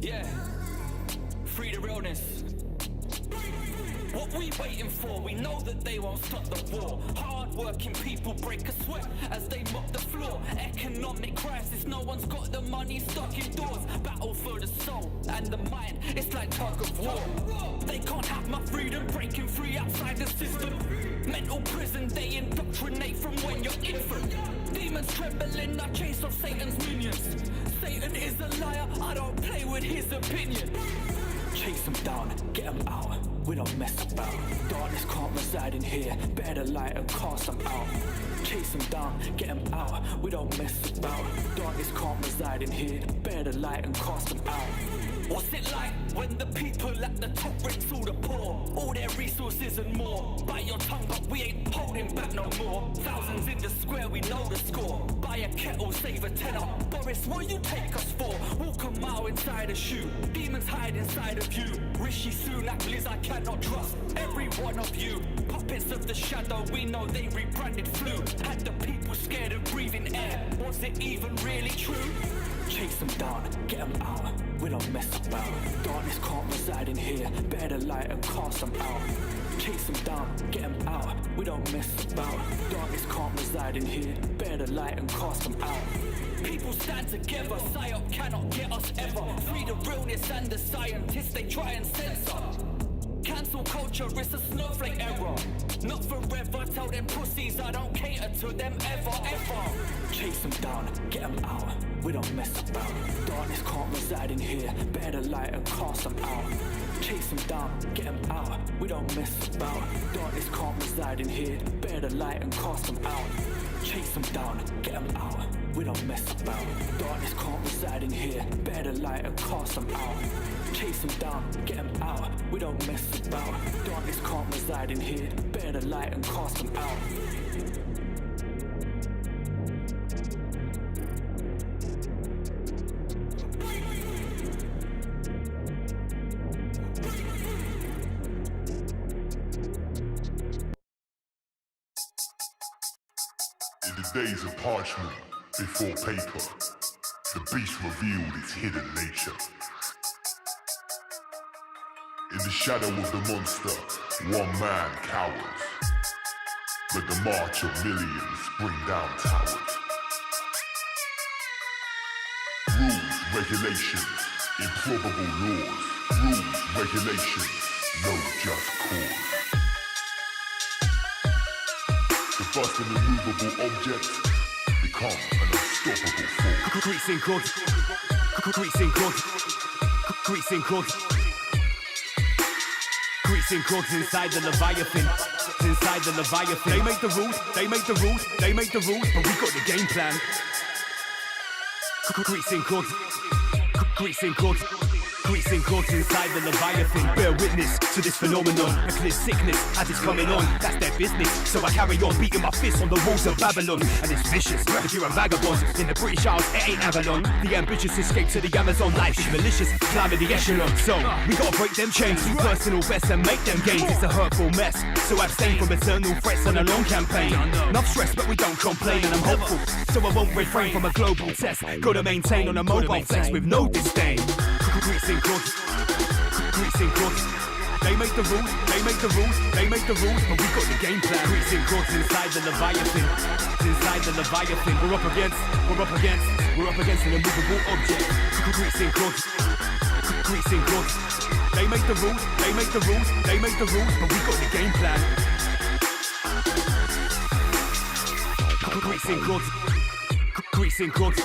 Yeah, free the realness. What we waiting for? We know that they won't stop the war. Hard-working people break a sweat as they mop the floor. Economic crisis, no one's got the money stuck indoors. Battle for the soul and the mind, it's like tug of war. They can't have my freedom, breaking free outside the system. Mental prison, they indoctrinate from when you're infant. Demons trembling, I chase off Satan's minions. Satan is a liar, I don't play with his opinion. Chase them down, get them out, we don't mess about. Darkness can't reside in here, better light and cast them out. Chase them down, get them out, we don't mess about. Darkness can't reside in here, better light and cast them out. What's it like when the people at the top rinse all the poor? All their resources and more. Bite your tongue but we ain't holding back no more. Thousands in the square, we know the score. Buy a kettle, save a tenner. Boris, what you take us for? Walk a mile inside a shoe. Demons hide inside of you. Rishi Sunak, Liz, I cannot trust every one of you. Puppets of the shadow, we know they rebranded flu. Had the people scared of breathing air. Was it even really true? Chase them down, get them out, we don't mess about. Darkness can't reside in here, better light and cast them out. Chase them down, get them out, we don't mess about. Darkness can't reside in here, better light and cast them out. People stand together, PSYOP cannot get us ever. Free the realness and the scientists, they try and censor. Cancel culture, it's a snowflake error. Not forever, tell them pussies I don't cater to them ever, ever. Chase them down, get them out, we don't mess about. Darkness can't reside in here, better light and cast them out. Chase them down, get them out, we don't mess about. Darkness can't reside in here, better light and cast them out. Chase them down, get them out, we don't mess about. Darkness can't reside in here, better light and cast them out. Chase them down, get them out, we don't mess about. Darkness can't reside in here, better light and cast them out. In the days of parchment, before paper, the beast revealed its hidden nature. In the shadow of the monster, one man cowers. But the march of millions bring down towers. Rules, regulations, improbable laws. Rules, regulations, no just cause. The bust an immovable object become an unstoppable force. Greasing God, greasing God, greasing God. Greasing gods inside the Leviathan, inside the Leviathan. They make the rules, they make the rules, they make the rules, but we got the game plan. Greasing gods, greasing gods, greasing gods inside the Leviathan. Bear witness to this phenomenon, a clear sickness as it's coming on. That's their business, so I carry on beating my fist on the walls of Babylon. And it's vicious, if you're a vagabond in the British Isles, it ain't Avalon. The ambitious escape to the Amazon, life is malicious, climbing the echelon. So we gotta break them chains, do personal best and make them gains. It's a hurtful mess, so abstain from eternal threats and a long campaign. Enough stress, but we don't complain, and I'm hopeful, so I won't refrain from a global test. Gotta maintain on a mobile flex with no disdain. Greasing gods, greasing gods. They make the rules, they make the rules, they make the rules, but we got the game plan. Greasing gods inside the Leviathan, inside the Leviathan. We're up against an immovable object. Greasing gods, greasing gods. They make the rules, they make the rules, they make the rules, but we got the game plan. Greasing gods, greasing gods.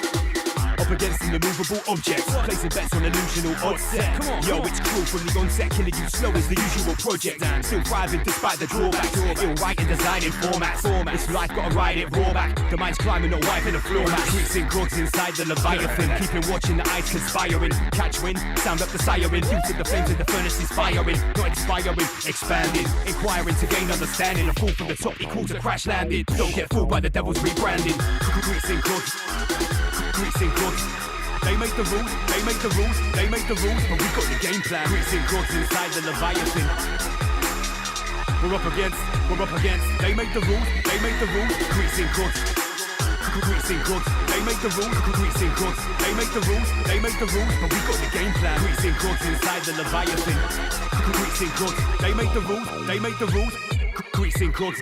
Up against an immovable object, placing bets on illusional odds set. Yo, it's cruel from the onset, killing you slow as the usual project. Still thriving despite the drawbacks. Ill writing, designing formats. This life gotta ride it raw back. The mind's climbing, not wiping the floor mat. Greasing gods inside the Leviathan, keeping watching the eyes conspiring. Catch wind, sound up the siren. Due to the flames of the furnace is firing, not expiring, expanding. Inquiring to gain understanding. A fall from the top equals a crash landing. Don't get fooled by the devil's rebranding. Greasing gods, greasing gods. They make the rules, they make the rules, they make the rules, but we got the game plan. Greasing gods inside the Leviathan. We're up against, they make the rules, they make the rules. Greasing gods, Greasing gods, they make the rules. Greasing gods, they make the rules. They make the rules, but we got the game plan. Greasing gods inside the Leviathan. Greasing gods, they make the rules. They make the rules. Greasing gods.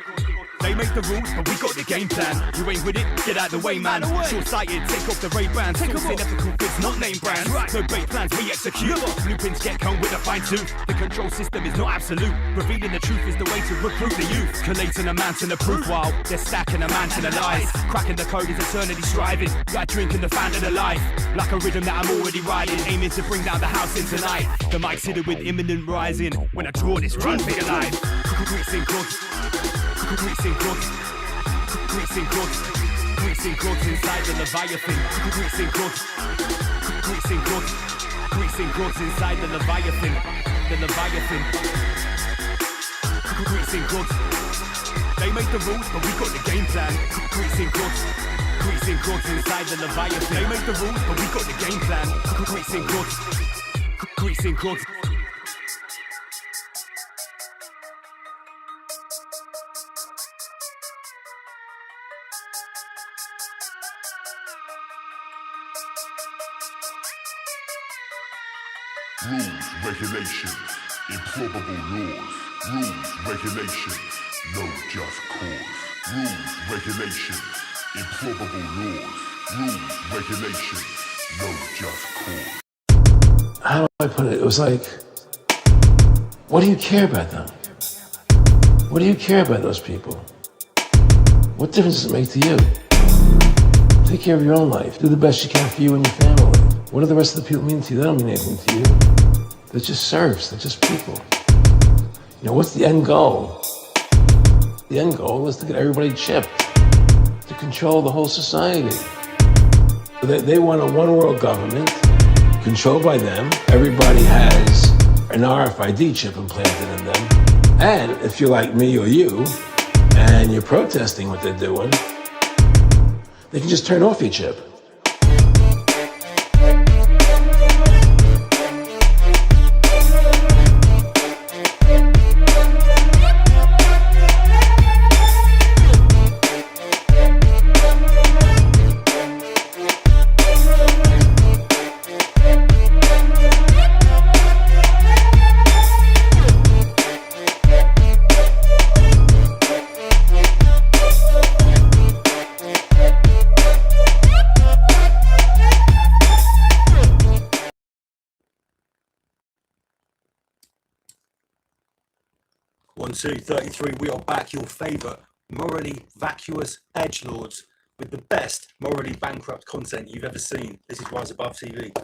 They make the rules, but we got the game plan. You ain't with it, get out the way, man. Short-sighted, take off the Ray-Bans. Sourcing ethical goods, not name brands. No bait plans, we execute. Blueprints get combed with a fine tooth. The control system is not absolute. Revealing the truth is the way to recruit the youth. Collating a mansion of proof while they're stacking a mansion of lies. Cracking the code is eternity striving. Like drinking the fountain of life. Like a rhythm that I'm already riding. Aiming to bring down the house in tonight. The mic's hidden with imminent rising. When I draw this, run for your life. Greasing gods. Greasing gods, greasing gods, greasing gods inside the Leviathan. Greasing gods, greasing gods, greasing gods inside the Leviathan. The Leviathan. Greasing gods, they make the rules, but we got the game plan. Greasing gods, greasing gods inside the Leviathan. They make the rules, but we got the game plan. Greasing gods, greasing gods. Rules, regulations, improbable laws. Rules, regulations, no just cause. Rules, regulations, improbable laws. Rules, regulations, no just cause. How do I put it? It was like, what do you care about them? What do you care about those people? What difference does it make to you? Take care of your own life. Do the best you can for you and your family. What do the rest of the people mean to you? They don't mean anything to you. They're just serfs. They're just people. You know, what's the end goal? The end goal is to get everybody chipped, to control the whole society. They want a one-world government controlled by them. Everybody has an RFID chip implanted in them. And if you're like me or you, and you're protesting what they're doing, they can just turn off your chip. One, two, 33, we are back, your favourite morally vacuous edgelords with the best morally bankrupt content you've ever seen. This is Rise Above TV.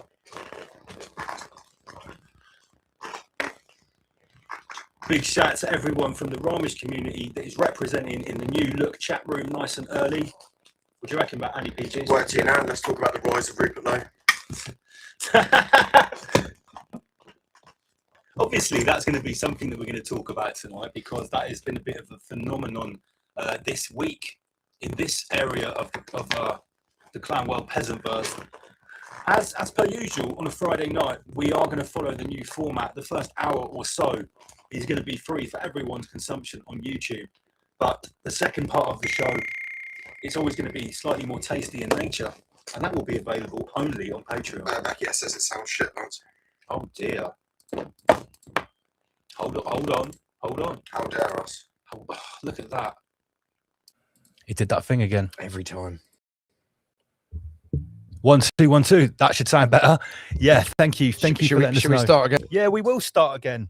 Big shout to everyone from the Ramesh community that is representing in the new look chat room nice and early. What do you reckon about Andy PGs? Work to you now, let's talk about the rise of Rupert Lowe. Obviously, that's going to be something that we're going to talk about tonight because that has been a bit of a phenomenon this week in this area of the Clanwell Peasantverse. As per usual, on a Friday night, we are going to follow the new format. The first hour or so is going to be free for everyone's consumption on YouTube. But the second part of the show, it's always going to be slightly more tasty in nature. And that will be available only on Patreon. Becky says it sounds shit, lads. Oh dear. Hold on. How dare us? Oh, look at that. He did that thing again. Every time. 1, 2, 1, 2. That should sound better. Yeah, thank you. Thank you for letting us know. Should we start again? Yeah, we will start again.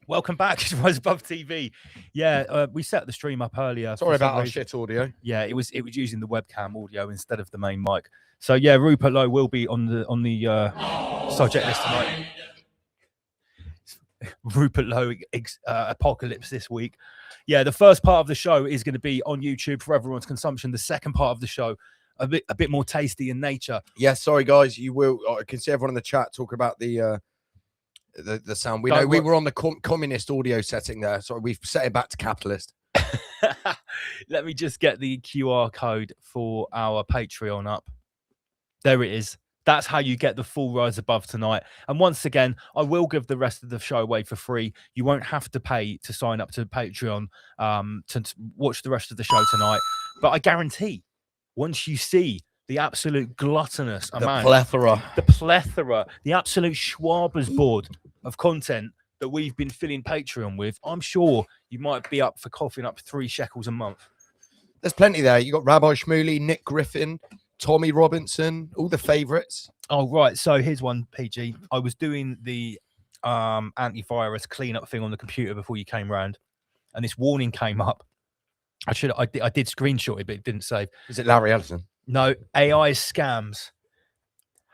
Welcome back to Rise Above TV. Yeah, we set the stream up earlier. Sorry about our shit audio. Yeah, it was using the webcam audio instead of the main mic. So yeah, Rupert Lowe will be on the subject list tonight. Rupert Lowe apocalypse this week. Yeah, the first part of the show is going to be on YouTube for everyone's consumption. The second part of the show, a bit more tasty in nature. Yeah, sorry guys, you will. I can see everyone in the chat talking about the sound. We were on the communist audio setting there, so we've set it back to capitalist. Let me just get the QR code for our Patreon up. There it is. That's how you get the full Rise Above tonight. And once again, I will give the rest of the show away for free. You won't have to pay to sign up to Patreon to watch the rest of the show tonight. But I guarantee once you see the absolute gluttonous The amount, plethora. the absolute smorgasbord of content that we've been filling Patreon with, I'm sure you might be up for coughing up 3 shekels a month. There's plenty there. You got Rabbi Shmuley, Nick Griffin, Tommy Robinson, all the favourites. Oh, right. So here's one, PG. I was doing the antivirus cleanup thing on the computer before you came round, and this warning came up. I did screenshot it, but it didn't save. Is it Larry Ellison? No, AI scams.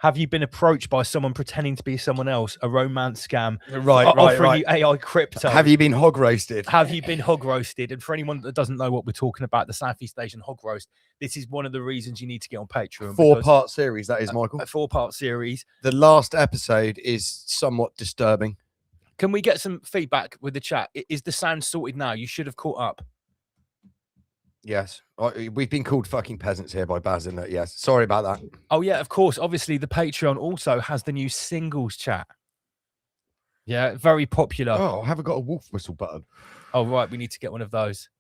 Have you been approached by someone pretending to be someone else? A romance scam, offering you AI crypto. Have you been hog roasted? Have you been hog roasted? And for anyone that doesn't know what we're talking about, the Southeast Asian hog roast, this is one of the reasons you need to get on Patreon. 4-part series, that is, Michael. A 4-part series. The last episode is somewhat disturbing. Can we get some feedback with the chat? Is the sound sorted now? You should have caught up. Yes. We've been called fucking peasants here by Baz, isn't it? Yes. Sorry about that. Oh, yeah, of course. Obviously, the Patreon also has the new singles chat. Yeah, very popular. Oh, I haven't got a wolf whistle button. Oh, right. We need to get one of those.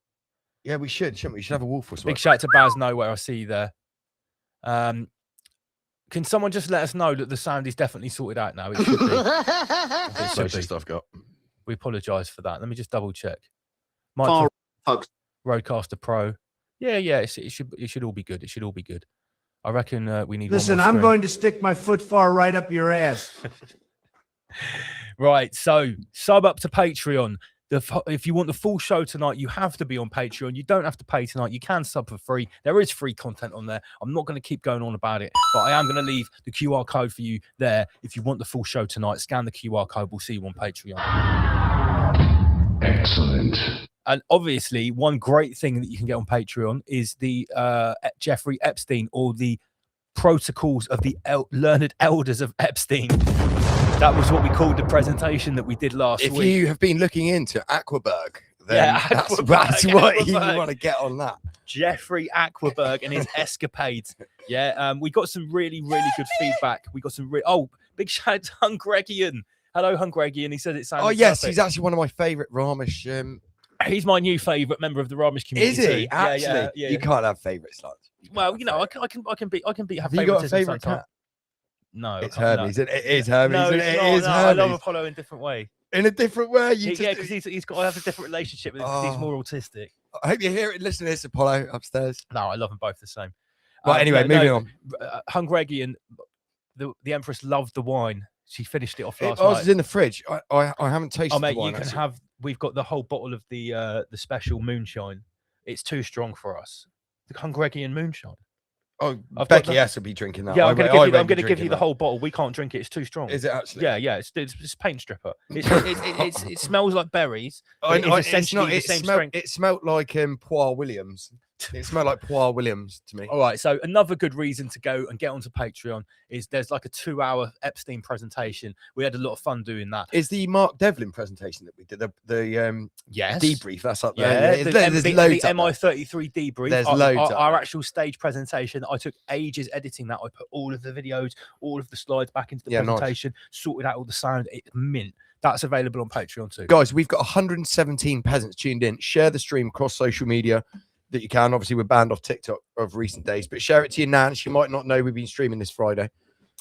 Yeah, we should, shouldn't we? We should have a wolf whistle. Big shout out to Baz Nowhere. I see you there. Can someone just let us know that the sound is definitely sorted out now? It should be. It should be. Stuff got. We apologise for that. Let me just double check. Roadcaster Pro. Yeah, it should all be good. It should all be good. I reckon we need. Listen, I'm going to stick my foot far right up your ass. Right, so sub up to Patreon. If you want the full show tonight, you have to be on Patreon. You don't have to pay tonight. You can sub for free. There is free content on there. I'm not going to keep going on about it, but I am going to leave the QR code for you there. If you want the full show tonight, scan the QR code. We'll see you on Patreon. Excellent. And obviously, one great thing that you can get on Patreon is the Jeffrey Epstein, or the protocols of the learned elders of Epstein. That was what we called the presentation that we did last week. If you have been looking into Aquaberg, then Yeah, that's Aquaberg, what you Aquaberg. want to get on that. Jeffrey Aquaberg and his escapades. Yeah, we got some really, really good feedback. We got some big shout out to Hungregian. Hello, Hungregian. He said it sounded. Oh yes, perfect. he's actually one of my favourite Ramesh. He's my new favourite member of the Ramesh community. Is he? Actually, Yeah. you can't have favourites, like. Well, you know, I can be. Have Have you got a favouritism favourite sometimes. cat? No, It's I can't, Hermes. It is Hermes. No, It it's is not, no, I love Hermes. Apollo in a different way. In a different way. Yeah, because he's got to have a different relationship with him, 'cause he's Oh. more autistic. I hope you hear it. Listen to this, Apollo upstairs. No, I love them both the same. Right, anyway, moving on. Hungregian, the Empress loved the wine. She finished it off last Ours night. is in the fridge. I haven't tasted Oh, mate, the wine. you can have. We've got the whole bottle of the special moonshine. It's too strong for us. The Hungregian moonshine. Oh, I've got Becky the- S will be drinking that. Yeah, I I'm going won't to be give you drinking the that. whole bottle. We can't drink it. It's too strong. Is it actually? Yeah. It's paint stripper. It smells like berries. But it's essentially the same strength. It smelled like Poire Williams. It smelled like Poire Williams to me. All right, so another good reason to go and get onto Patreon is there's like a 2-hour Epstein presentation. We had a lot of fun doing that. Is the Mark Devlin presentation that we did the Yes. debrief? That's up Yeah, there. the There's MB loads the up there. MI33 debrief. There's loads up Our there. actual stage presentation. I took ages editing that. I put all of the videos, all of the slides back into the Yeah, nice. presentation, sorted out all the sound. It's mint. That's available on Patreon too. Guys, we've got 117 peasants tuned in. Share the stream across social media that you can. Obviously, we're banned off TikTok of recent days, but share it to your nan. She might not know we've been streaming this Friday.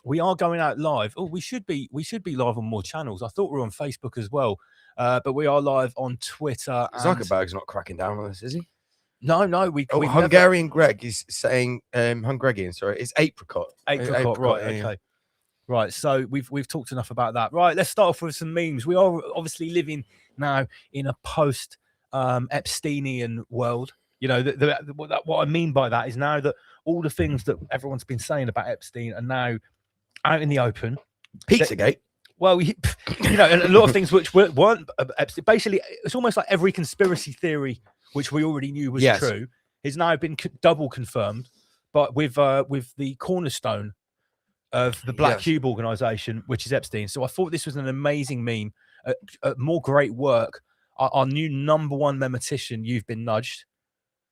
We are going out live. Oh, we should be live on more channels. I thought we were on Facebook as well, but we are live on Twitter. And... Zuckerberg's not cracking down on this, is he? No, we Hungarian Greg is saying Hungregian, sorry, it's apricot. Apricot, right? yeah. Okay, right. So we've talked enough about that. Right, let's start off with some memes. We are obviously living now in a post Epsteinian world. You know, what I mean by that is now that all the things that everyone's been saying about Epstein are now out in the open. Pizzagate. Well, you know, and a lot of things which weren't Epstein. Basically, it's almost like every conspiracy theory which we already knew was Yes. true has now been double confirmed. But with the cornerstone of the Black Yes. Cube organization, which is Epstein. So I thought this was an amazing meme. More great work. Our new #1 memetician, You've Been Nudged.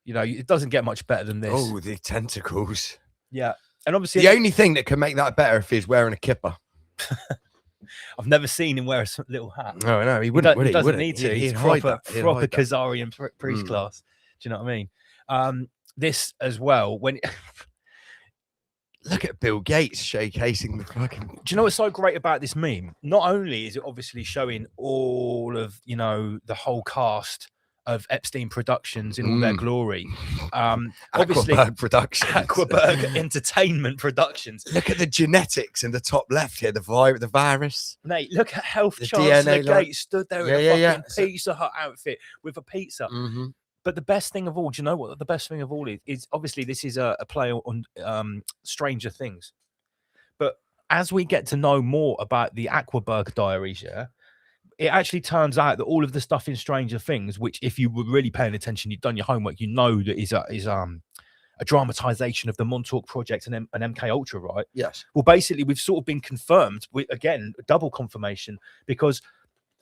You know, it doesn't get much better than this. Oh, the tentacles. Yeah. And obviously, The only thing that can make that better if he's wearing a kipper. I've never seen him wear a little hat. No, he He, wouldn't. he doesn't Wouldn't need to. He'd He's hide proper that. He'd hide that. Khazarian priest Mm. class. Do you know what I mean? this as well. When Look at Bill Gates showcasing the fucking. do you know what's so great about this meme? Not only is it obviously showing all of the whole cast of Epstein Productions in all their glory. Obviously, Aquaberg Productions. Aquaberg Entertainment Productions. Look at the genetics in the top left here. The virus. Mate, look at Health The Chancellor DNA line. Gates stood there Yeah, in a yeah, fucking yeah. Pizza Hut outfit with a pizza. Mm-hmm. But the best thing of all, do you know what? The best thing of all is obviously this is a play on Stranger Things. But as we get to know more about the Aquaberg diaries, yeah, it actually turns out that all of the stuff in Stranger Things, which if you were really paying attention, you've done your homework, you know that is a dramatization of the Montauk Project and MK Ultra, right? Yes. Well, basically, we've sort of been confirmed with, again, double confirmation, because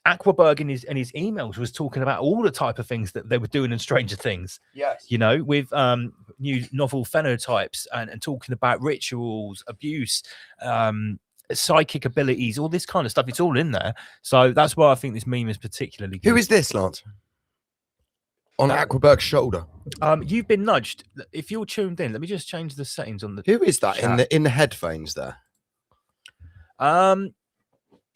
Aquaberg in his emails was talking about all the type of things that they were doing in Stranger Things. Yes. With new novel phenotypes and talking about rituals, abuse, psychic abilities, all this kind of stuff. It's all in there. So that's why I think this meme is particularly good. Who is this, Lance? On Aquaberg's shoulder. You've been nudged. If you're tuned in, let me just change the settings on the. Who is that chat. in the headphones there?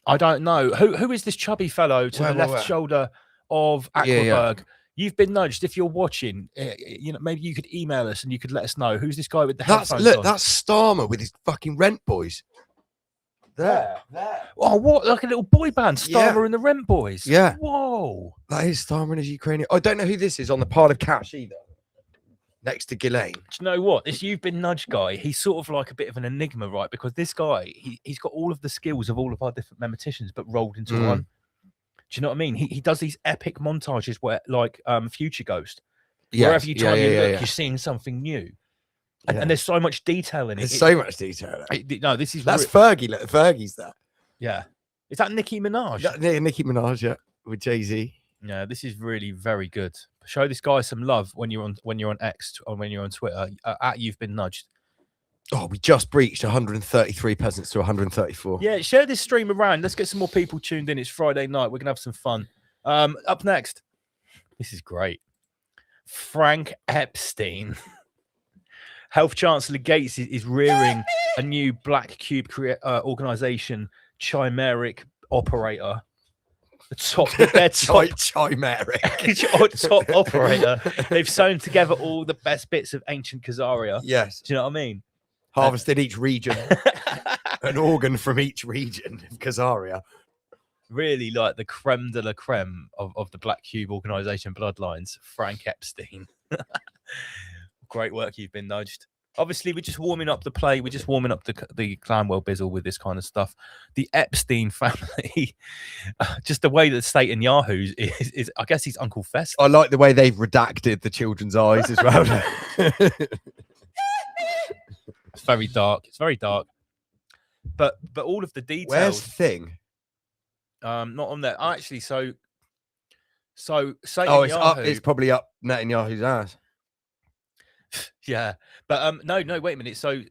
I don't know. Who is this chubby fellow to the left shoulder of Aquaberg? Yeah. You've been nudged. If you're watching, maybe you could email us and you could let us know who's this guy with the headphones on. That's Starmer with his fucking Rent Boys. There. Oh, what? Like a little boy band, Yeah. Starmer and the Rent Boys. Yeah. Whoa. That is Starmer and his Ukrainian. I don't know who this is on the part of Cash either. Next to Ghislaine. Do you know what? This You've Been Nudged guy, he's sort of like a bit of an enigma, right? Because this guy, he's got all of the skills of all of our different memeticians, but rolled into one. Do you know what I mean? He does these epic montages where, like Future Ghost, wherever you turn your look, you're seeing something new. And there's so much detail in it. There's so much detail. No, this is That's Fergie. Look, Fergie's there. Yeah. Is that Nicki Minaj? Yeah, Nicki Minaj, yeah, with Jay-Z. Yeah, this is really very good. Show this guy some love when you're on X or when you're on Twitter at You've Been Nudged. Oh, we just breached 133 peasants to 134. Yeah, share this stream around. Let's get some more people tuned in. It's Friday night. We're gonna have some fun. Up next, this is great. Frank Epstein. Health Chancellor Gates is rearing a new black cube organization, Chimeric Operator. The top Chimeric. top operator. They've sewn together all the best bits of ancient Khazaria. Yes. Do you know what I mean? Harvested each region, an organ from each region of Khazaria. Really like the creme de la creme of the Black Cube organization bloodlines, Frank Epstein. Great work, You've Been Nudged. Obviously, we're just warming up the play. We're just warming up the Clanwell bizzle with this kind of stuff. The Epstein family, just the way that Satan Yahoo is, I guess he's Uncle Fest. I like the way they've redacted the children's eyes as well. It's very dark. It's very dark. But all of the details. Where's Thing? Not on there. Actually, so Satan It's Yahoo, up. It's probably up Netanyahu's ass. Yeah, but no, wait a minute. So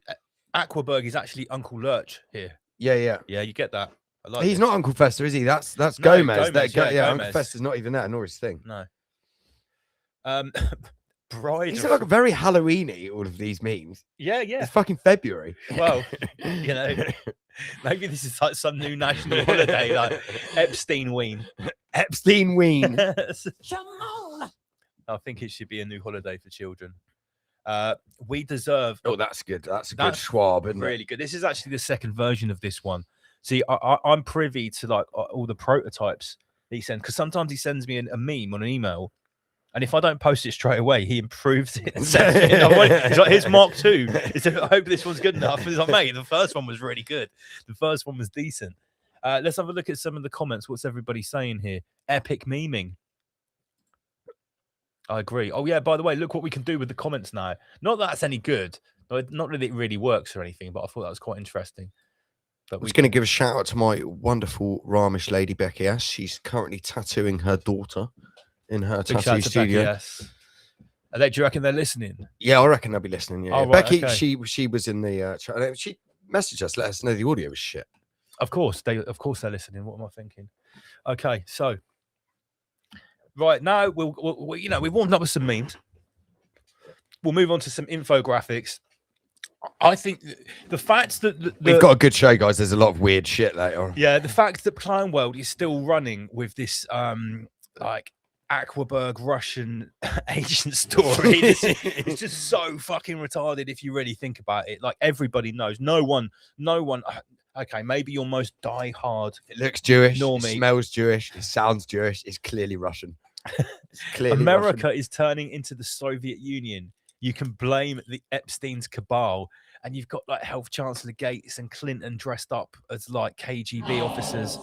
Aquaberg is actually Uncle Lurch here. Yeah. Yeah, you get that. I like He's it. not Uncle Fester, is he? That's No, Gomez. Gomez, Yeah, yeah, Uncle Gomez. Fester's not even there, nor his Thing. No. Bride. These of- are like very Halloween-y, all of these memes. yeah. It's fucking February. Well, maybe this is like some new national holiday, like Epsteinween. Epstein-ween. I think it should be a new holiday for children. We deserve. Oh, that's good. That's a good That's Schwab, isn't really good. This is actually the second version of this one. See, I'm privy to like all the prototypes that he sends, because sometimes he sends me a meme on an email, and if I don't post it straight away, he improves it and sends it. It's like, here's Mark 2. He said, I hope this one's good enough. He's like, mate, the first one was really good. The first one was decent. Let's have a look at some of the comments. What's everybody saying here? Epic memeing. I agree. Oh, yeah, by the way, look what we can do with the comments now. Not that that's any good. Not that it really works or anything, but I thought that was quite interesting. But I was going to give a shout out to my wonderful Ramesh lady, Becky S. She's currently tattooing her daughter in her big shout tattoo out to studio. Becky, yes. Do you reckon they're listening? Yeah, I reckon they'll be listening. Yeah, Oh, yeah. right, Becky, okay. she was in the chat. She messaged us, let us know the audio was shit. Of course, they're listening. What am I thinking? Okay, so right now we'll we've warmed up with some memes. we'll move on to some infographics. I think the fact that we've got a good show, guys. There's a lot of weird shit later. Yeah, the fact that Clown World is still running with this like Aquaberg Russian agent story. It's just so fucking retarded if you really think about it. Like everybody knows. No one. Okay, maybe your most die-hard. It looks Jewish. Normie. It smells Jewish. It sounds Jewish. It's clearly Russian. It's clearly America Russian. is turning into the Soviet Union. You can blame the Epstein's cabal, and you've got like Health Chancellor Gates and Clinton dressed up as like KGB officers.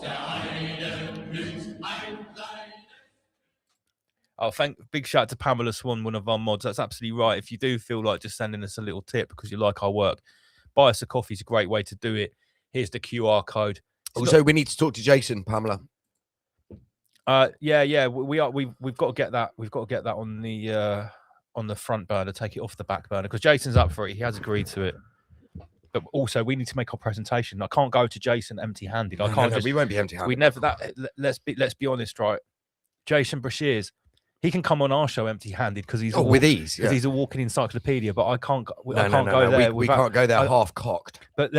Oh, big shout out to Pamela Swan, one of our mods. That's absolutely right. If you do feel like just sending us a little tip because you like our work, buy us a coffee is a great way to do it. Here's the QR code. Also, we need to talk to Jason, Pamela. Yeah. We've got to get that. We've got to get that on the front burner. Take it off the back burner because Jason's up for it. He has agreed to it. But also, we need to make our presentation. I can't go to Jason empty-handed. I can't. We won't be empty-handed. We never. Let's be honest, right? Jason Brashears, he can come on our show empty-handed because he's with ease. Because he's a walking encyclopedia. But I can't. I can't go there. We can't go there half-cocked. But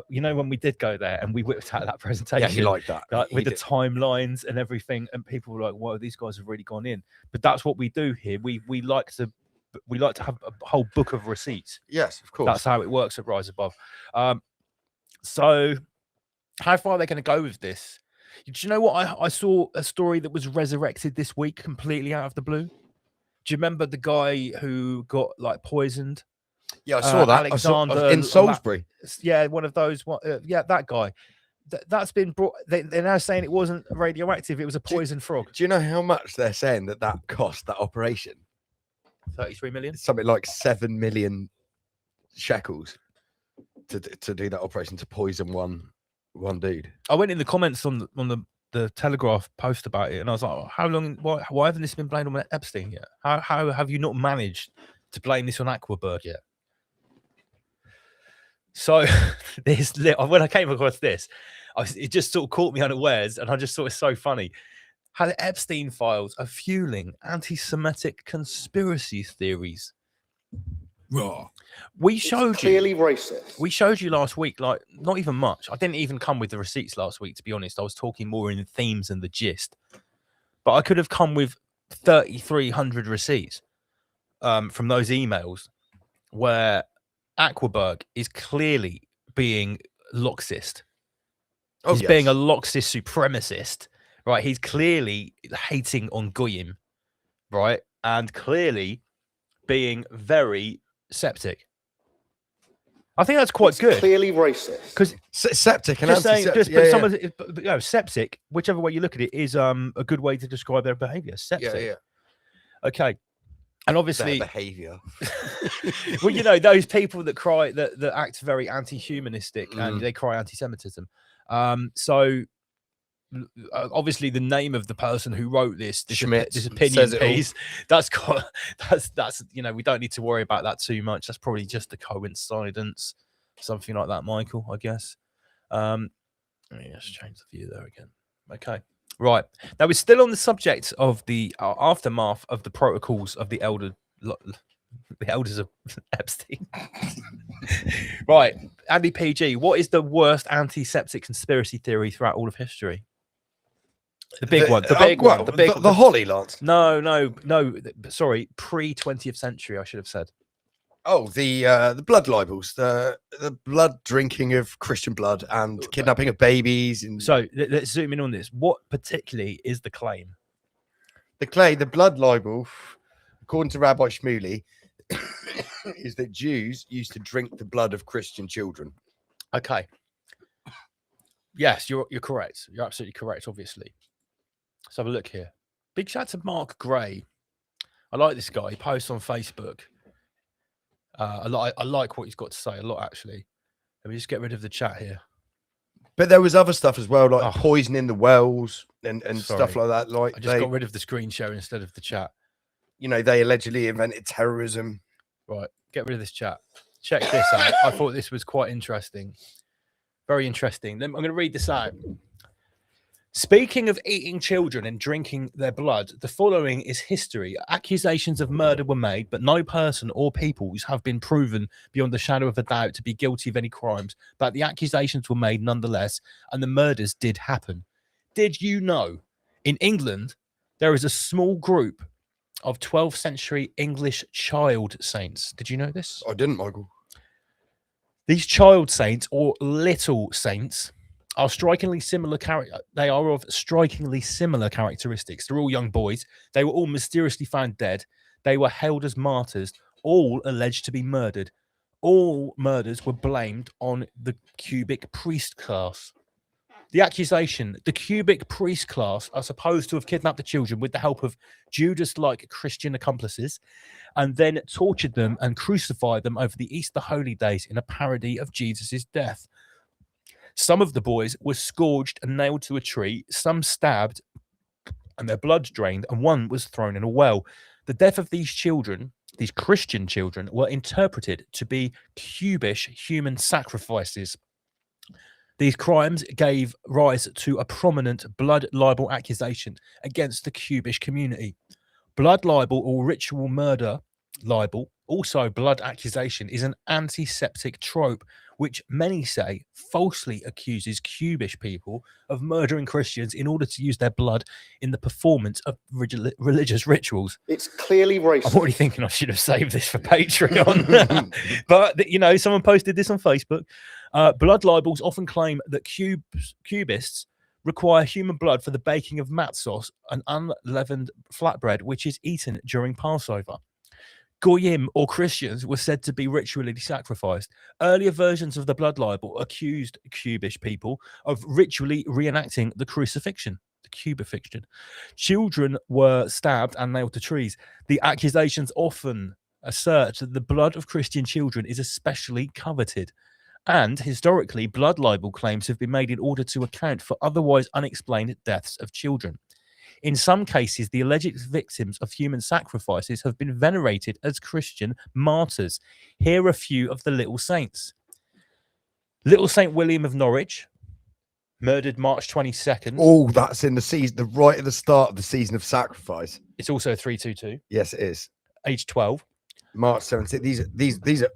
when we did go there and we whipped out that presentation, Yeah, he liked that. With the timelines and everything, and people were like, "Whoa, these guys have really gone in." But that's what we do here. We like to have a whole book of receipts. Yes, of course. That's how it works at Rise Above. So how far are they going to go with this? Do you know what? I saw a story that was resurrected this week completely out of the blue. Do you remember the guy who got like poisoned? Yeah, I saw that. Alexander in Salisbury. Yeah, one of those. Yeah, that guy. That's been brought. They're now saying it wasn't radioactive. It was a poison frog. Do you know how much they're saying that cost, that operation? 33 million. It's something like 7 million shekels to do that operation, to poison one dude. I went in the comments on the Telegraph post about it, and I was like, oh, how long? Why haven't this been blamed on Epstein yet? How have you not managed to blame this on Aquaberg yet? So when I came across this, it just sort of caught me unawares, and I just thought it's so funny how the Epstein files are fueling anti-Semitic conspiracy theories. Raw. We showed clearly racist. We showed you last week, like not even much. I didn't even come with the receipts last week, to be honest. I was talking more in the themes and the gist. But I could have come with 3,300 receipts from those emails where Aquaberg is clearly being Loxist. He's being a Loxist supremacist, right? He's clearly hating on Goyim, right? And clearly being very septic. I think that's quite good. Clearly racist. Because septic and just saying, antiseptic. septic, whichever way you look at it, is a good way to describe their behavior. Septic. Yeah. Okay. And obviously, their behavior. well, you know, those people that cry that act very anti-humanistic and they cry anti-Semitism. So obviously the name of the person who wrote this opinion piece, that's you know, we don't need to worry about that too much. That's probably just a coincidence, something like that, Michael, I guess. Let me just change the view there again. Okay, right, now we're still on the subject of the aftermath of the protocols of the elders of Epstein. Right, Andy PG, what is the worst antiseptic conspiracy theory throughout all of history? The big one. The Holly lot. No. Sorry, pre-20th century, I should have said. Oh, the blood libels, the blood drinking of Christian blood and kidnapping of babies. And so let's zoom in on this. What particularly is the claim? The blood libel, according to Rabbi Shmuley, is that Jews used to drink the blood of Christian children. Okay. Yes, you're correct. You're absolutely correct, obviously. Let's have a look here. Big shout out to Mark Gray. I like this guy. He posts on Facebook. I like what he's got to say a lot, actually. Let me just get rid of the chat here. But there was other stuff as well, like poisoning the wells and stuff like that. Like I just got rid of the screen share instead of the chat. You know, they allegedly invented terrorism. Right, get rid of this chat. Check this out. I thought this was quite interesting. Very interesting. I'm going to read this out. Speaking of eating children and drinking their blood, the following is history. Accusations of murder were made, but no person or peoples have been proven beyond the shadow of a doubt to be guilty of any crimes. But the accusations were made nonetheless, and the murders did happen. Did you know in England there is a small group of 12th century English child saints? Did you know this? I didn't, Michael. These child saints or little saints are strikingly similar they are of strikingly similar characteristics. They're all young boys. They were all mysteriously found dead. They were hailed as martyrs, all alleged to be murdered. All murders were blamed on the cubic priest class. The accusation, the cubic priest class are supposed to have kidnapped the children with the help of Judas-like Christian accomplices and then tortured them and crucified them over the Easter holy days in a parody of Jesus' death. Some of the boys were scourged and nailed to a tree, some stabbed and their blood drained, and one was thrown in a well. The death of these children, these Christian children, were interpreted to be cubish human sacrifices. These crimes gave rise to a prominent blood libel accusation against the cubish community. Blood libel or ritual murder libel, also blood accusation, is an antiseptic trope which many say falsely accuses Cubish people of murdering Christians in order to use their blood in the performance of religious rituals. It's clearly racist. I'm already thinking I should have saved this for Patreon. But, you know, someone posted this on Facebook. Blood libels often claim that cubists require human blood for the baking of mat sauce, an unleavened flatbread, which is eaten during Passover. Goyim or Christians were said to be ritually sacrificed. Earlier versions of the blood libel accused Cubish people of ritually reenacting the crucifixion, the cubifixion. Children were stabbed and nailed to trees. The accusations often assert that the blood of Christian children is especially coveted. And historically, blood libel claims have been made in order to account for otherwise unexplained deaths of children. In some cases, the alleged victims of human sacrifices have been venerated as Christian martyrs. Here are a few of the little saints. Little Saint William of Norwich, murdered March 22nd. Oh, that's in the season, right at the start of the season of sacrifice. It's also 322. Yes, it is. Age 12. March 17th. These are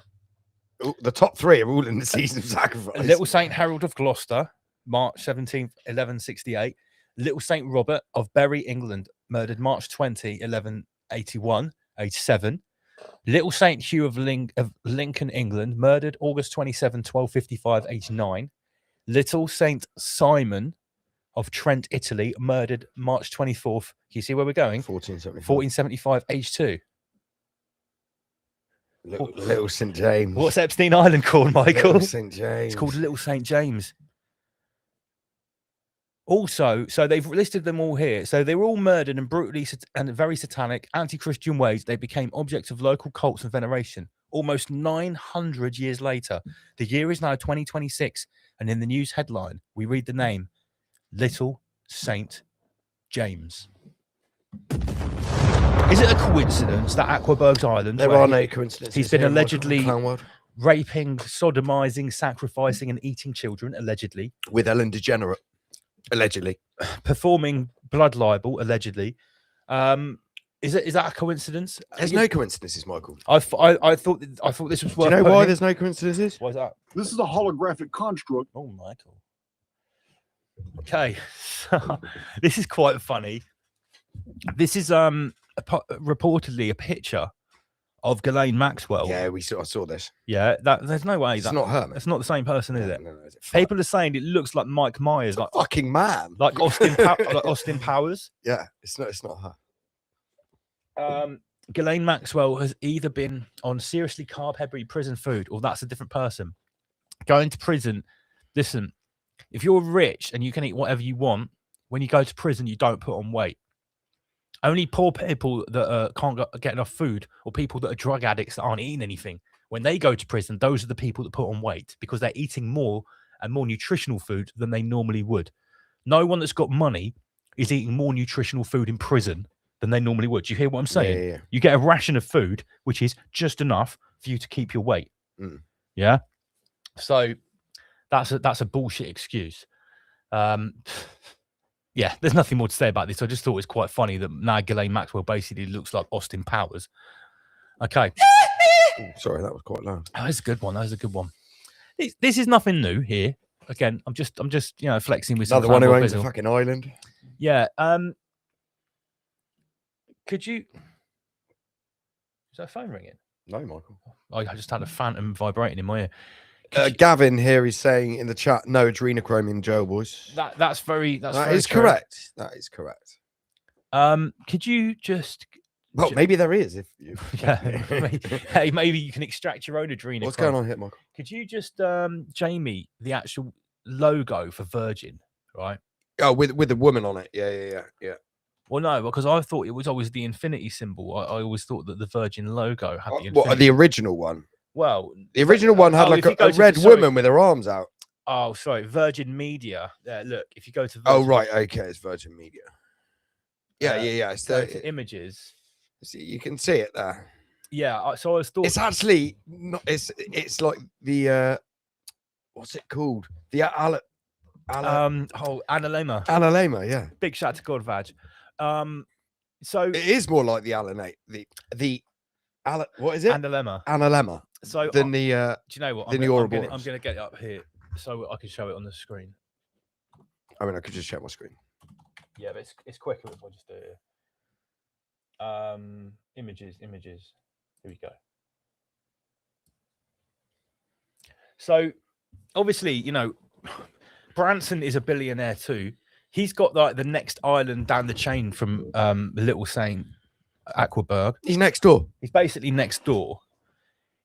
the top three are all in the season of sacrifice. Little Saint Harold of Gloucester, March 17th, 1168. Little Saint Robert of Bury, England, murdered March 20, 1181, age 7. Little Saint Hugh of Lincoln, England, murdered August 27, 1255, age 9. Little Saint Simon of Trent, Italy, murdered March 24th. Can you see where we're going? 1475, age 2. Little St. James. What's Epstein Island called, Michael? Little St. James. It's called Little St. James. Also, so they've listed them all here. So they were all murdered in brutally and very satanic, anti-Christian ways. They became objects of local cults and veneration. Almost 900 years later, the year is now 2026, and in the news headline, we read the name Little Saint James. Is it a coincidence that Aquaberg's Island, There are no coincidences. he's been here in allegedly Clown World. raping, sodomizing, sacrificing, and eating children, allegedly, With Ellen DeGeneres, allegedly. performing blood libel, allegedly. Is that a coincidence? There's no coincidences, Michael. I thought this was Do worth. you know putting why in. there's no coincidences? Why is that? This is a holographic construct. Oh, Michael. Okay, this is quite funny. This is reportedly a picture of Ghislaine Maxwell. Yeah, I saw this. Yeah, there's no way It's that not her, man. it's not the same person, is it? No, is it? People are saying it looks like Mike Myers, like Fucking man. like Austin Powers. Yeah, it's not her. Ghislaine Maxwell has either been on seriously carb-heavy prison food, or that's a different person. Going to prison, listen, if you're rich and you can eat whatever you want, when you go to prison, you don't put on weight. Only poor people that can't get enough food, or people that are drug addicts that aren't eating anything, when they go to prison, those are the people that put on weight because they're eating more and more nutritional food than they normally would. No one that's got money is eating more nutritional food in prison than they normally would. Do you hear what I'm saying? Yeah. You get a ration of food, which is just enough for you to keep your weight. Mm. Yeah. So that's a bullshit excuse. yeah, there's nothing more to say about this. I just thought it was quite funny that now Ghislaine Maxwell basically looks like Austin Powers. Okay. Ooh, sorry, that was quite loud. That was a good one. That was a good one. This is nothing new here. Again, I'm just flexing with Another some one who fanboy owns a bizzle. fucking island. Yeah. Could you? Is that phone ringing? No, Michael. I just had a phantom vibrating in my ear. Gavin here is saying in the chat, no adrenochrome in jail, boys. That's very true. correct. That is correct. Could you just? Well, maybe there is. If you, Yeah. Hey, maybe you can extract your own adrenochrome. what's going on here, Michael? Could you just, Jamie, the actual logo for Virgin, right? Oh, with the woman on it. Yeah. Well, no, because I thought it was always the infinity symbol. I always thought that the Virgin logo had the infinity. What, the original one? Well, The original one had like if you go a to- red sorry. woman with her arms out. Oh, sorry, Virgin Media. Look, if you go to Oh, Virgin, right. Okay, it's Virgin Media. Yeah. It's go the, to images. you can see it there. Yeah, so I was thought It's actually not. It's like the what's it called? The Analema. Analema. Yeah, Big shout out to God Vag. So it is more like the Alanate. What is it? Analema. Analema. So Than the do you know what? than the I'm Ouroboros. gonna get it up here so I can show it on the screen. I mean, I could just check my screen. Yeah, but it's quicker if I just do it here. Images. Here we go. So obviously, Branson is a billionaire too. He's got like the next island down the chain from the Little Saint Aquaberg. He's next door. He's basically next door.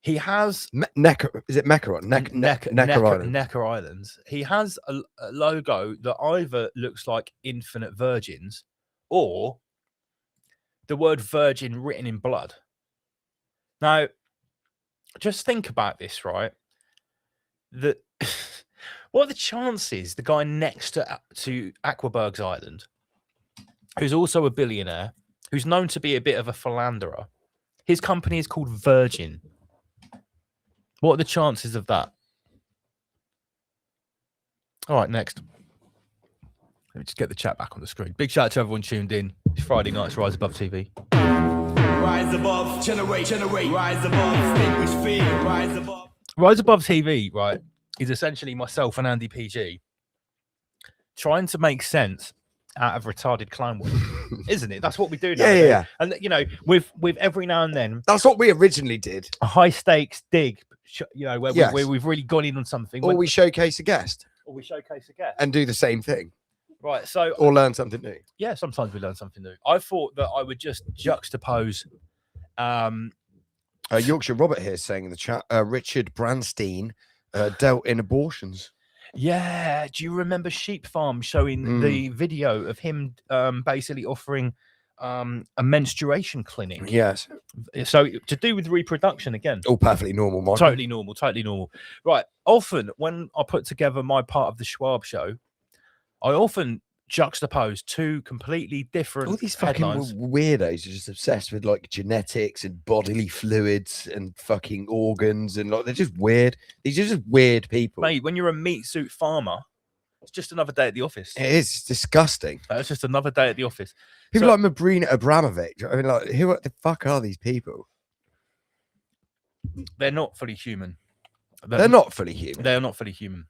He has Necker. Is it Mecca? Necker Island. Necker Islands. He has a logo that either looks like Infinite Virgins or the word virgin written in blood. Now, just think about this, right? That what are the chances the guy next to Aquaberg's island, who's also a billionaire, who's known to be a bit of a philanderer, his company is called Virgin. What are the chances of that? All right, next. Let me just get the chat back on the screen. Big shout out to everyone tuned in. It's Friday night, it's Rise Above TV. Rise above, generate, rise above, extinguish fear, rise above. Rise Above TV, right, is essentially myself and Andy PG trying to make sense out of retarded clown work, isn't it? That's what we do now. Yeah. And with every now and then That's what we originally did. a high stakes dig, where, Yes. where we've really gone in on something, Or we showcase a guest or we showcase a guest. and do the same thing, Right, so or learn something new. yeah, sometimes we learn something new. I thought that I would just juxtapose. Yorkshire Robert here saying in the chat, Richard Branstein dealt in abortions. Yeah, do you remember Sheep Farm showing the video of him basically offering a menstruation clinic? Yes, So to do with reproduction again. all perfectly normal, Michael. Totally normal. Right. Often when I put together my part of the Schwab show, I often juxtapose two completely different All these fucking headlines. weirdos are just obsessed with like genetics and bodily fluids and fucking organs and like they're just weird. These are just weird people. Mate, when you're a meat suit farmer, it's just another day at the office. It is disgusting. It's just another day at the office. People So- like Mabrina Abramovich. I mean, like, who the fuck are these people? They're not fully human. They're not fully human. They are not fully human.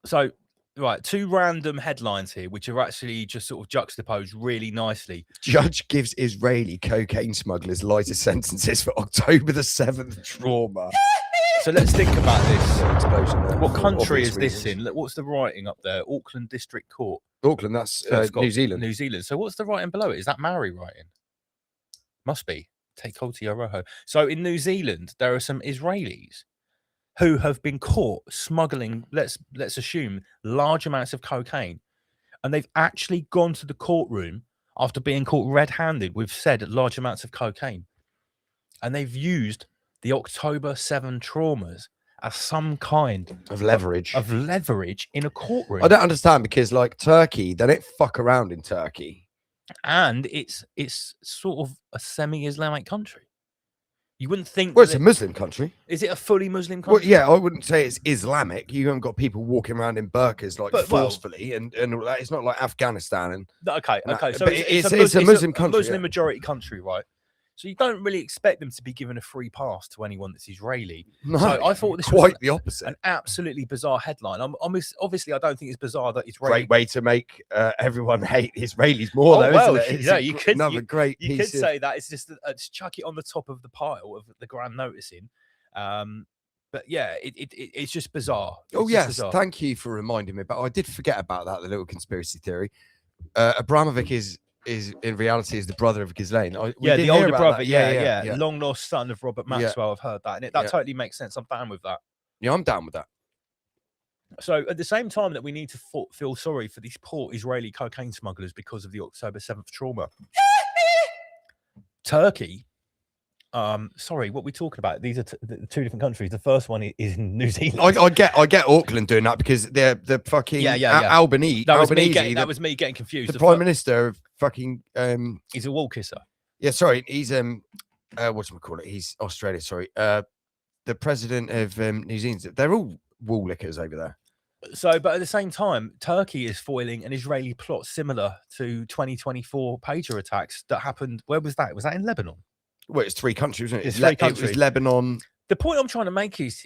So, right, two random headlines here, which are actually just sort of juxtaposed really nicely. Judge gives Israeli cocaine smugglers lighter sentences for October the 7th trauma. So let's think about this. Explosion there, What for country obvious is this reasons. in? Look, what's the writing up there? Auckland District Court. Auckland, that's So it's got New Zealand. New Zealand. So what's the writing below it? Is that Maori writing? Must be. Take Aotearoa. So in New Zealand, there are some Israelis who have been caught smuggling, let's assume, large amounts of cocaine. And they've actually gone to the courtroom after being caught red-handed with said large amounts of cocaine. And they've used the October 7 traumas as some kind Of leverage. of leverage in a courtroom. I don't understand because, like, Turkey, they don't fuck around in Turkey. And it's sort of a semi-Islamic country. You wouldn't think. Well, it's a Muslim country. Is it a fully Muslim Well, country? yeah, I wouldn't say it's Islamic. You haven't got people walking around in burqas like But, well- forcefully, and all that. It's not like Afghanistan. And Okay. No, Okay. So but it's a Muslim country, Muslim yeah. majority country, right? So you don't really expect them to be given a free pass to anyone that's Israeli. no, So I thought this quite was the opposite. an absolutely bizarre headline. Obviously, I don't think it's bizarre that Israeli. Great way to make everyone hate Israelis more, Oh, though, well, isn't it? It's yeah, you could- another great You could piece. say that it's just to chuck it on the top of the pile of the grand noticing. But yeah, it's just bizarre. Oh It's just yes, bizarre. thank you for reminding me. But I did forget about that. The little conspiracy theory. Abramovich is in reality is the brother of Ghislaine. We Yeah, did the hear older about brother. that. Yeah. Long lost son of Robert Yeah. Maxwell. I've heard that, and that Yeah. totally makes sense. I'm down with that. Yeah, I'm down with that. So at the same time that we need to feel sorry for these poor Israeli cocaine smugglers because of the October 7th trauma, Turkey. Sorry, what we're talking about? These are the two different countries. The first one is in New Zealand. I get Auckland doing that because they're the fucking Yeah. Albanese. That was me Albanese, getting. the, That was me getting confused. the The prime fir- minister of fucking He's a wall kisser. yeah. Sorry, he's whatchamacallit? He's Australia. Sorry, the president of New Zealand. They're all wall lickers over there. So, but at the same time, Turkey is foiling an Israeli plot similar to 2024 pager attacks that happened. Where was that? Was that in Lebanon? Well, it's three countries, isn't it? It's Le- three It was countries. Lebanon. The point I'm trying to make is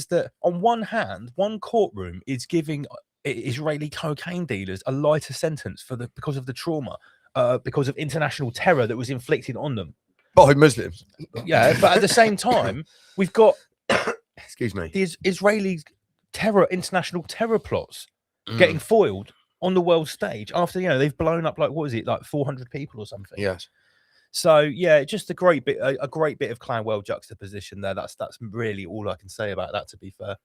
that on one hand, one courtroom is giving Israeli cocaine dealers a lighter sentence because of the trauma, because of international terror that was inflicted on them. By Muslims. Yeah, but at the same time, we've got Excuse me. the Israeli international terror plots Mm. getting foiled on the world stage after they've blown up like 400 people or something. Yes. So yeah, just a great bit of Clanwell juxtaposition there. That's really all I can say about that. To be fair,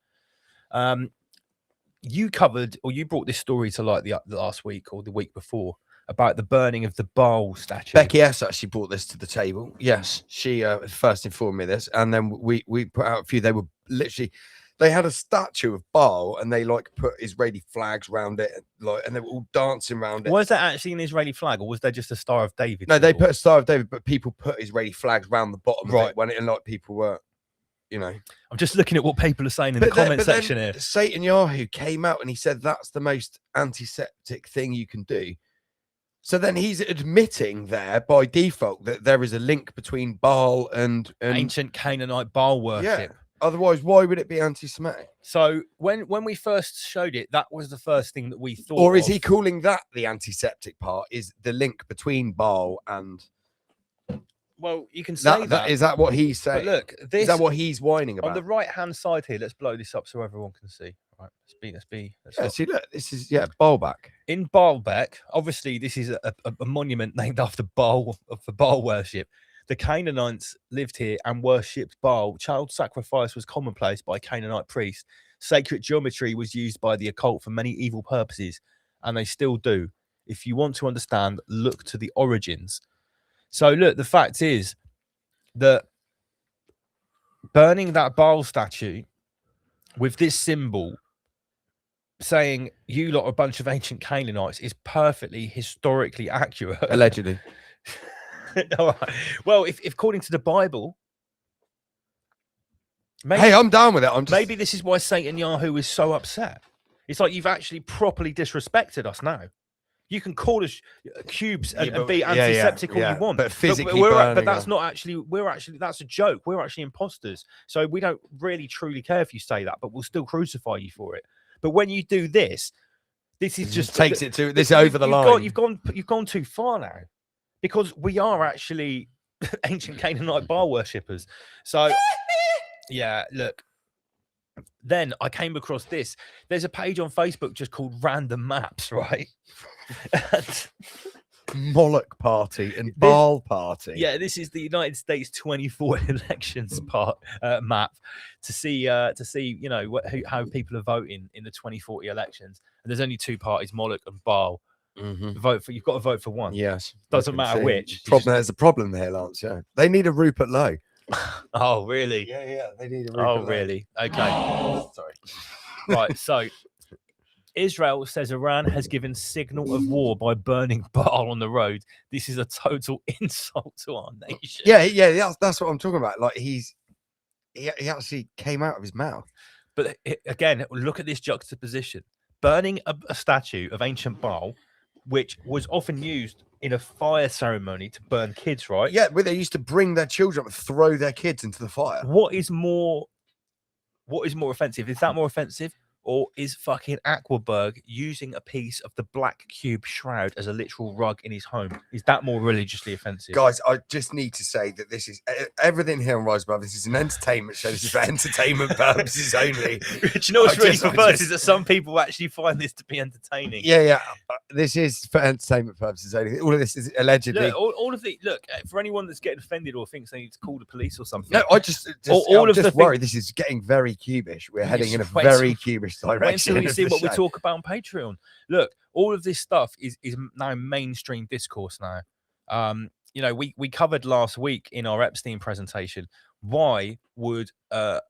you brought this story to light the last week or the week before about the burning of the Baal statue. Becky S actually brought this to the table. Yes, she first informed me of this, and then we put out a few. They were literally, they had a statue of Baal, and they like put Israeli flags around it, and they were all dancing around it. Was that actually an Israeli flag, or was there just a Star of David? No, they symbol? put a Star of David, but people put Israeli flags around the bottom of Right. it when it, like people were, I'm just looking at what people are saying in the But then- comment but then section here. Satan Yahoo came out and he said that's the most antiseptic thing you can do. So then he's admitting there by default that there is a link between Baal and Ancient Canaanite Baal worship. Otherwise, why would it be anti-Semitic? So when we first showed it, that was the first thing that we thought. Or is of. he calling that the antiseptic part? Is the link between Baal and Well, you can say that. Is that what he's saying? But look, this Is that what he's whining about? on the right hand side here. Let's blow this up so everyone can see. Right, let's Yeah, see, look, this is Baalbek. in Baalbek. Obviously, this is a monument named after Baal for Baal worship. The Canaanites lived here and worshipped Baal. Child sacrifice was commonplace by Canaanite priests. Sacred geometry was used by the occult for many evil purposes, and they still do. If you want to understand, look to the origins. So, look, the fact is that burning that Baal statue with this symbol saying you lot are a bunch of ancient Canaanites is perfectly historically accurate. Allegedly. All right. Well, if according to the Bible, maybe, Hey, I'm down with it. I'm just maybe this is why Satan Yahoo is so upset. It's like you've actually properly disrespected us now. You can call us cubes and, Yeah, and but- be yeah, antiseptic all yeah, you want, but physically but burning that's them. not actually. That's a joke. We're actually imposters. So we don't really truly care if you say that, but we'll still crucify you for it. But when you do this is just takes it to this over the line. You've gone too far now, because we are actually ancient Canaanite Baal worshippers. So yeah, look. Then I came across this. There's a page on Facebook just called Random Maps, right? And Moloch party and Baal party. yeah, this is the United States 24 elections map to see how people are voting in the 2040 elections. And there's only two parties, Moloch and Baal. Mhm. You've got to vote for one. Yes. Doesn't I can matter see. which. There's a problem there, Lance. Yeah. They need a Rupert Lowe. Oh, really? Yeah. They need a Rupert Oh, Lowe. really? Okay. Sorry. Right. So Israel says Iran has given signal of war by burning Baal on the road. This is a total insult to our nation. Yeah. That's what I'm talking about. Like he actually came out of his mouth. But again, look at this juxtaposition. Burning a statue of ancient Baal, which was often used in a fire ceremony to burn kids, right? Yeah, where they used to bring their children up and throw their kids into the fire. What is more offensive? Is that more offensive? Or is fucking Aquaberg using a piece of the Black Cube shroud as a literal rug in his home? Is that more religiously offensive? Guys, I just need to say that this is everything here on Rise Above. This is an entertainment show. This is for entertainment purposes only. Do you know what's really perverse is that some people actually find this to be entertaining. Yeah. This is for entertainment purposes only. All of this is allegedly. Look, all of the for anyone that's getting offended or thinks they need to call the police or something. No, I just all I'm of just the worried. This is getting very cubish. We're heading in a wait very till- cubish Wait direction. until you of see the what we show. talk about on Patreon. Look, all of this stuff is now mainstream discourse now. We covered last week in our Epstein presentation. Why would a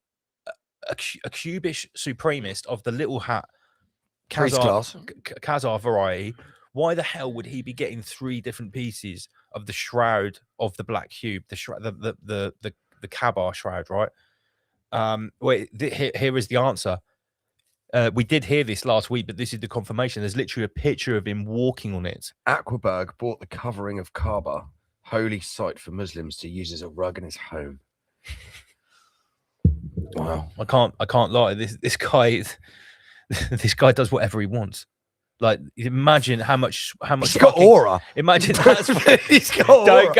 cubish supremacist of the little hat Priest class. Khazar variety, why the hell would he be getting 3 different pieces of the shroud of the Black Cube, the Kaaba shroud, right? Here is the answer. We did hear this last week, but this is the confirmation. There's literally a picture of him walking on it. Aquaberg bought the covering of Kaaba, holy site for Muslims, to use as a rug in his home. Wow. I can't lie. This guy this guy does whatever he wants. Like, imagine how much He's got aura. Imagine that's He's got aura.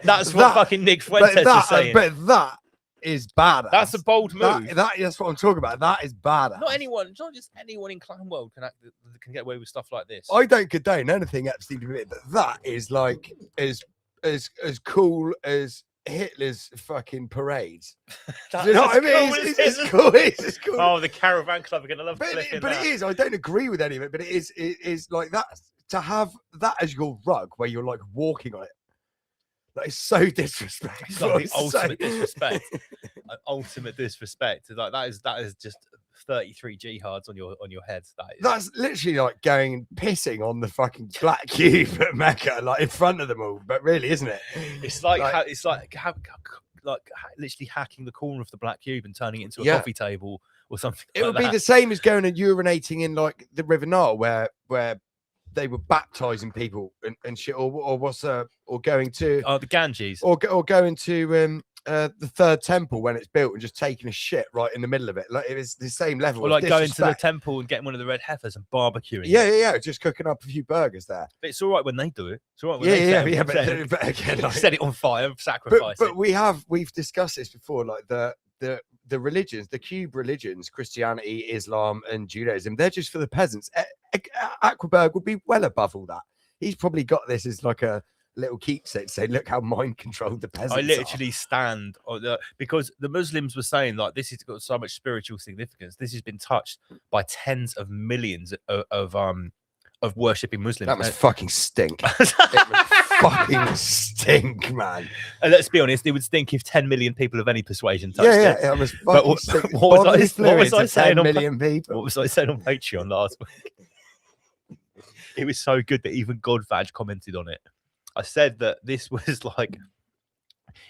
That's what fucking Nick Fuentes is saying. But that is badass. That's a bold move. That's what I'm talking about. That is badass. Not just anyone in clown world can get away with stuff like this. I don't condone anything Epstein did, but that is like as cool as Hitler's fucking parades. Do you know what I mean? It's cool. It's cool. Oh, the Caravan Club are gonna love. But it is. I don't agree with any of it, but it is like that. To have that as your rug, where you're like walking on it, that is so disrespectful. It's like the It's ultimate disrespect. Ultimate disrespect. Like that is just 33 jihads on your head. That's literally like going and pissing on the fucking Black Cube at Mecca, like in front of them all. But really, isn't it? It's like literally hacking the corner of the Black Cube and turning it into a coffee table or something. It would be the same as going and urinating in like the River Nile, where they were baptizing people and shit, or going to the Ganges, or going to the third temple when it's built and just taking a shit right in the middle of it. Like, it was the same level. Or of like going to the disrespect. temple and getting one of the red heifers and barbecuing. Yeah, just cooking up a few burgers there. But it's all right when they do it. It's all right when they But again, like, set it on fire, sacrifice but it. we've discussed this before, like the religions, the cube religions, Christianity, Islam, and Judaism, they're just for the peasants. Aquaberg would be well above all that. He's probably got this as like a little keepsake to say, look how mind controlled the peasants I literally stand because the Muslims were saying like this has got so much spiritual significance. This has been touched by tens of millions of worshipping Muslims. That must fucking stink. It must fucking stink, man. And let's be honest, it would stink if 10 million people of any persuasion touched it. Yeah, it must But fucking stink. what was I saying 10 on million people? What was I saying on Patreon last week? It was so good that even Godvag commented on it. I said that this was like,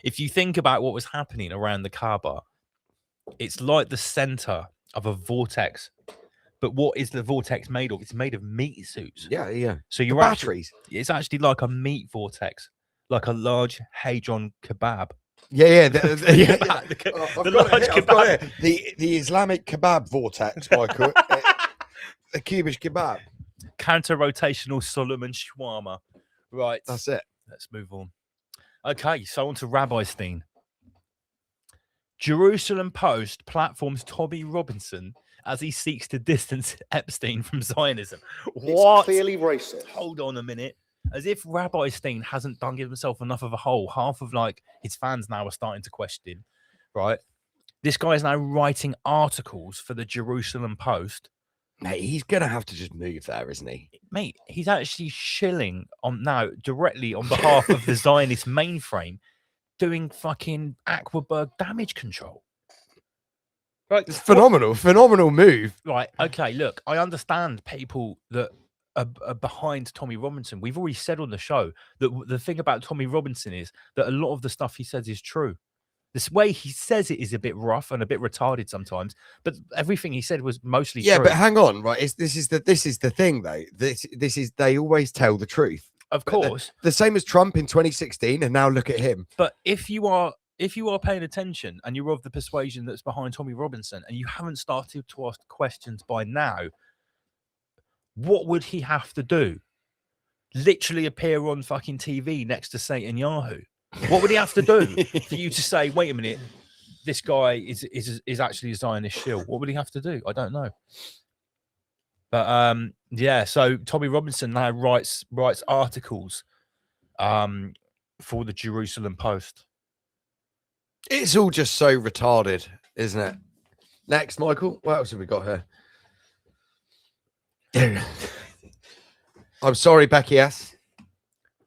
if you think about what was happening around the Kaaba, it's like the center of a vortex. But what is the vortex made of? It's made of meat suits. Yeah. So you're batteries. It's actually like a meat vortex, like a large Hadron kebab. Yeah. The I've large got kebab. it. The Islamic kebab vortex, Michael. The cubish kebab. Counter-rotational Solomon shawarma. Right. That's it. Let's move on. Okay, so on to Rabbi Steen. Jerusalem Post platforms Tommy Robinson as he seeks to distance Epstein from Zionism. What? It's clearly racist. Hold on a minute. As if Rabbi Steen hasn't done himself enough of a hole. Half of like his fans now are starting to question, right? This guy is now writing articles for the Jerusalem Post. Mate, he's gonna have to just move there, isn't he? Mate, he's actually shilling on now directly on behalf of the Zionist mainframe, doing fucking Aquaberg damage control. Right. It's phenomenal move. Right. Okay. Look, I understand people that are behind Tommy Robinson. We've already said on the show that the thing about Tommy Robinson is that a lot of the stuff he says is true. This way he says it is a bit rough and a bit retarded sometimes, but everything he said was mostly Yeah, true. but hang on, right? This is the thing though. This is they always tell the truth. Of But course. the same as Trump in 2016, and now look at him. But if you are paying attention and you're of the persuasion that's behind Tommy Robinson and you haven't started to ask questions by now, what would he have to do? Literally appear on fucking TV next to Satan Yahoo. What would he have to do for you to say, wait a minute, this guy is actually a Zionist shill? What would he have to do? I don't know. But yeah, so Tommy Robinson now writes articles for the Jerusalem Post. It's all just so retarded, isn't it? Next, Michael. What else have we got here? I'm sorry, Becky S.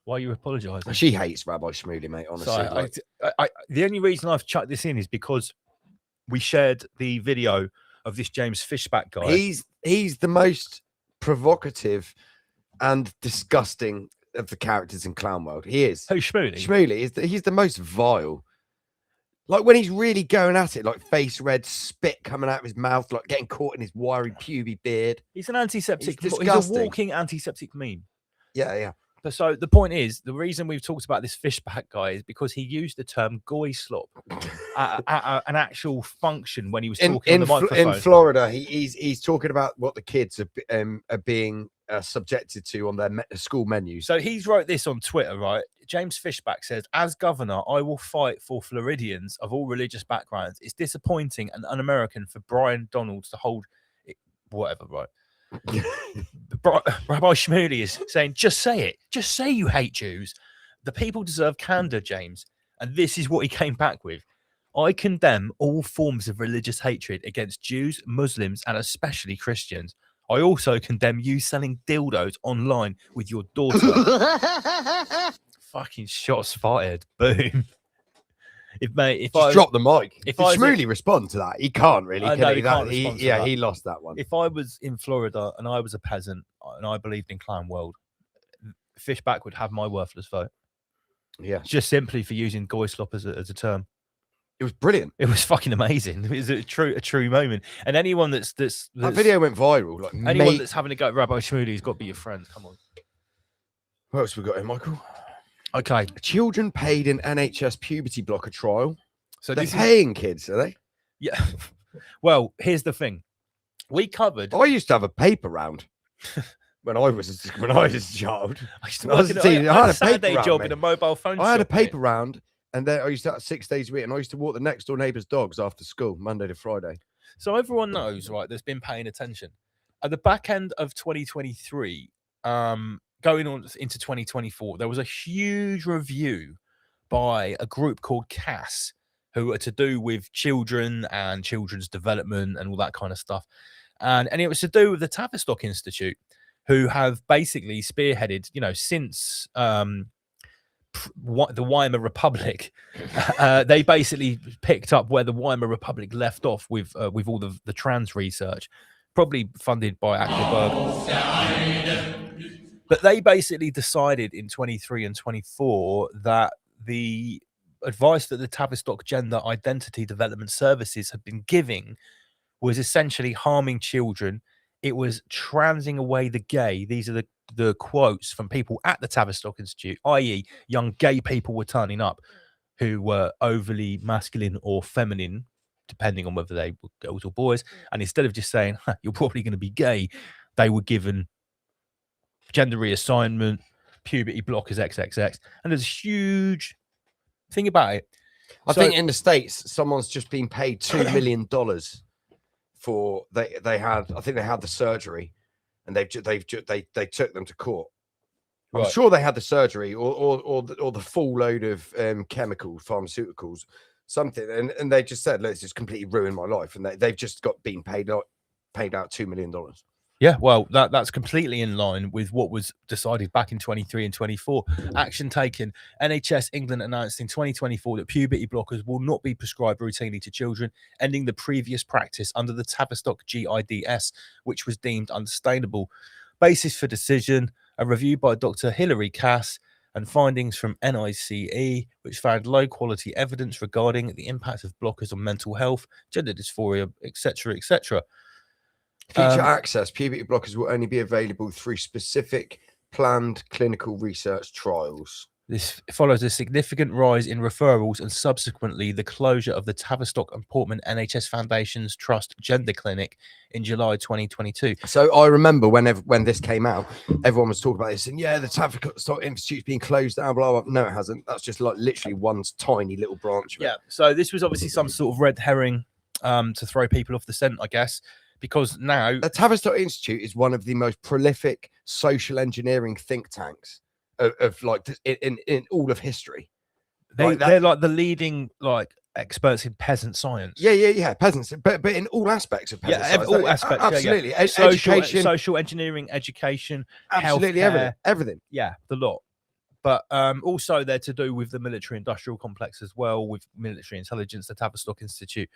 Why are you apologising? She hates Rabbi Shmuley, mate. Honestly, So like, the only reason I've chucked this in is because we shared the video of this James Fishback guy. he's the most provocative and disgusting of the characters in Clown World. He is. Who, Shmuley? Shmuley he's the most vile. Like when he's really going at it, like face red, spit coming out of his mouth, like getting caught in his wiry puby beard. He's an antiseptic. He's He's a disgusting. walking antiseptic meme. Yeah. But so the point is, the reason we've talked about this Fishback guy is because he used the term goy slop at an actual function when he was talking on the microphone. In Florida, he's talking about what the kids are being subjected to on their school menus. So he's wrote this on Twitter, right? James Fishback says, as governor, I will fight for Floridians of all religious backgrounds. It's disappointing and un-American for Brian Donalds to hold it, whatever, right? Rabbi Shmuley is saying, just say it. Just say you hate Jews. The people deserve candor, James. And this is what he came back with. I condemn all forms of religious hatred against Jews, Muslims, and especially Christians. I also condemn you selling dildos online with your daughter. Fucking shots fired. Boom. If Just drop the mic. if Did I was Shmuley respond to that? He can't really. I Can know he? he That- can't respond to yeah, that. he lost that one. If I was in Florida and I was a peasant and I believed in Clown World, Fishback would have my worthless vote. Yeah, Just simply for using goy slop as a term. it was brilliant. It was fucking amazing. It was a true moment. And anyone that's That video went viral. Like, anyone mate, that's having a go at Rabbi Shmuley has got to be your friend. Come on. what else we got here, Michael? Okay. Children paid in NHS puberty blocker trial. So They're this is, paying kids, are they? yeah. Well, here's the thing. We covered. I used to have a paper round when I was a child. I used to I was work in a teen- I had a Saturday paper round, job mate. in a mobile phone I had a shop, mate. paper round, and then I used to have 6 days a week, and I used to walk the next door neighbour's dogs after school, Monday to Friday. So everyone knows, right, that's been paying attention. At the back end of 2023, going on into 2024, there was a huge review by a group called CAS, who are to do with children and children's development and all that kind of stuff. And it was to do with the Tavistock Institute, who have basically spearheaded, since the Weimar Republic, they basically picked up where the Weimar Republic left off with all the trans research, probably funded by Ackleberg. But they basically decided in 23 and 24 that the advice that the Tavistock Gender Identity Development Services had been giving was essentially harming children. It was transing away the gay. These are the quotes from people at the Tavistock Institute, i.e. young gay people were turning up who were overly masculine or feminine, depending on whether they were girls or boys. And instead of just saying, you're probably going to be gay, they were given gender reassignment, puberty blockers, XXX. And there's a huge thing about it. I think in the States, someone's just been paid $2 million for they had the surgery, and they took them to court. I'm Right. sure they had the surgery or the full load of chemicals, pharmaceuticals, something, and they just said, "Let's just completely ruin my life," and they've just been paid out $2 million. Yeah, well, that's completely in line with what was decided back in 23 and 24. Action taken. NHS England announced in 2024 that puberty blockers will not be prescribed routinely to children, ending the previous practice under the Tavistock GIDS, which was deemed unsustainable. Basis for decision, a review by Dr. Hilary Cass and findings from NICE, which found low quality evidence regarding the impact of blockers on mental health, gender dysphoria, etc., etc. Future access, puberty blockers will only be available through specific planned clinical research trials. This follows a significant rise in referrals and subsequently the closure of the Tavistock and Portman NHS Foundation's Trust Gender Clinic in July 2022. So I remember when this came out, everyone was talking about this, and yeah, the Tavistock Institute's being closed down, blah, blah. No, it hasn't. That's just like literally one tiny little branch of it. Yeah, so this was obviously some sort of red herring to throw people off the scent, I guess, because now... The Tavistock Institute is one of the most prolific social engineering think tanks of like in all of history. They're like the leading like experts in peasant science. Yeah. Peasants, but in all aspects of peasant science. All aspects. Absolutely. Yeah. Education, social engineering, education, absolutely healthcare, everything. Yeah, the lot. But also they're to do with the military industrial complex as well, with military intelligence, the Tavistock Institute.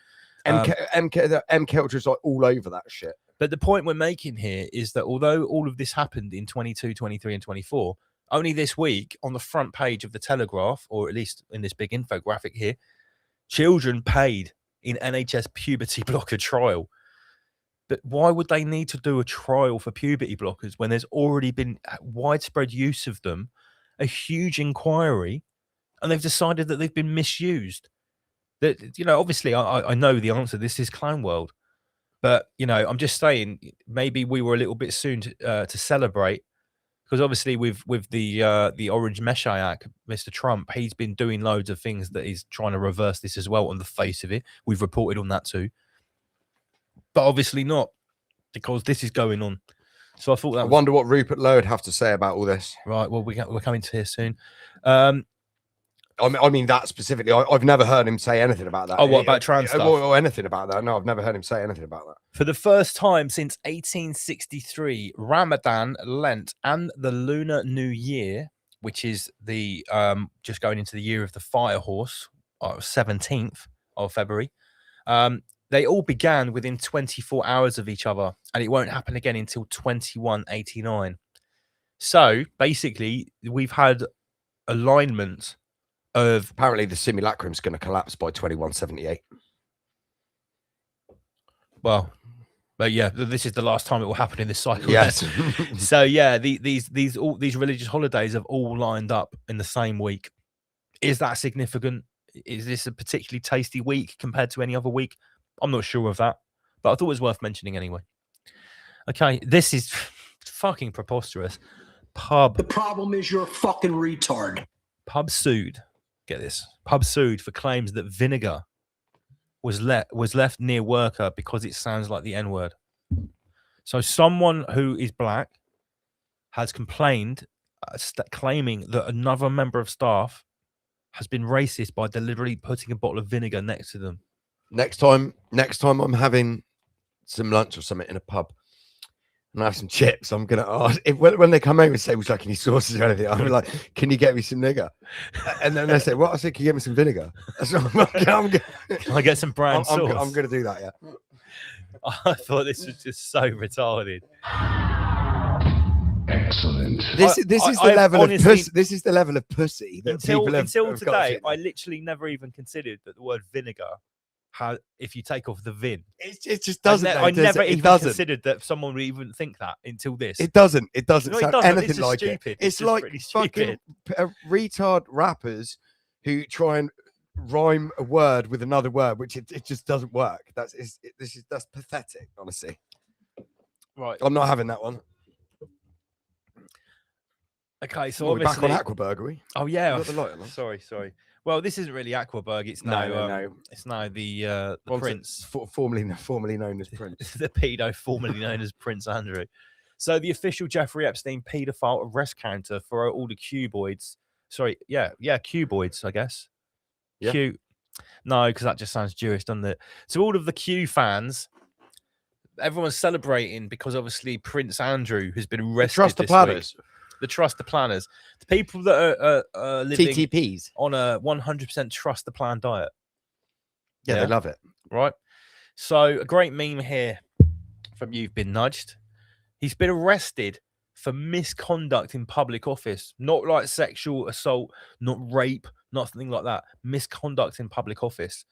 MK Ultra is like all over that shit. But the point we're making here is that although all of this happened in 22, 23, and 24, only this week on the front page of the Telegraph, or at least in this big infographic here, children paid in NHS puberty blocker trial. But why would they need to do a trial for puberty blockers when there's already been widespread use of them, a huge inquiry, and they've decided that they've been misused? That, you know, obviously I know the answer. This is Clown World. But, you know, I'm just saying maybe we were a little bit soon to celebrate. Because obviously with the Orange Messiah, Mr. Trump, he's been doing loads of things that he's trying to reverse this as well on the face of it. We've reported on that too. But obviously not, because this is going on. So I thought that I wonder what Rupert Lowe would have to say about all this. Right, well, we're coming to here soon. I mean that specifically. I've never heard him say anything about that. Oh, what about trans stuff? Or anything about that? No, I've never heard him say anything about that. For the first time since 1863, Ramadan, Lent, and the Lunar New Year, which is the just going into the year of the fire horse, 17th of February, they all began within 24 hours of each other, and it won't happen again until 2189. So basically, we've had alignment of... Apparently the simulacrum's going to collapse by 2178. Well, but yeah, this is the last time it will happen in this cycle. Yes. So yeah, these religious holidays have all lined up in the same week. Is that significant? Is this a particularly tasty week compared to any other week? I'm not sure of that, but I thought it was worth mentioning anyway. Okay, this is fucking preposterous. Pub. The problem is you're a fucking retard. Pub sued. Get this. Pub sued for claims that vinegar was left near worker because it sounds like the N-word. So someone who is black has complained, claiming that another member of staff has been racist by deliberately putting a bottle of vinegar next to them. Next time I'm having some lunch or something in a pub and I have some chips, I'm gonna ask when they come over and say, "Would you like any sauces or anything?" I'll be like, "Can you get me some nigger?" And then they say, "What?" I said, "Can you get me some vinegar?" Can I get some brown sauce? I'm gonna do that. Yeah. I thought this was just so retarded. Excellent. This is the level of pussy. This is the level of pussy that until people have today. got. I literally never even considered that the word vinegar. How if you take off the vin, it just doesn't. I never even considered that someone would even think that until this. It doesn't. It doesn't No, sound doesn't. anything It's just like stupid. it. It's like fucking retard rappers who try and rhyme a word with another word, which it just doesn't work. That's pathetic, honestly. Right. I'm not having that one. Okay, so We're obviously back on Aquaberg, are we? Oh yeah. Got the light on. Sorry. Well, this isn't really Aquaberg. It's now No. It's now the Prince, formerly known as Prince. the pedo formerly known as Prince Andrew. So the official Jeffrey Epstein paedophile arrest counter for all the cuboids. Sorry, cuboids, I guess. Yeah. Q. No, because that just sounds Jewish, doesn't it? So all of the Q fans, everyone's celebrating because obviously Prince Andrew has been arrested. Trust the this planners. week. The trust the planners, the people that are living TTPs. on a 100% trust the plan diet. Yeah, they love it. Right. So a great meme here from You've Been Nudged. He's been arrested for misconduct in public office, not like sexual assault, not rape, nothing like that. Misconduct in public office.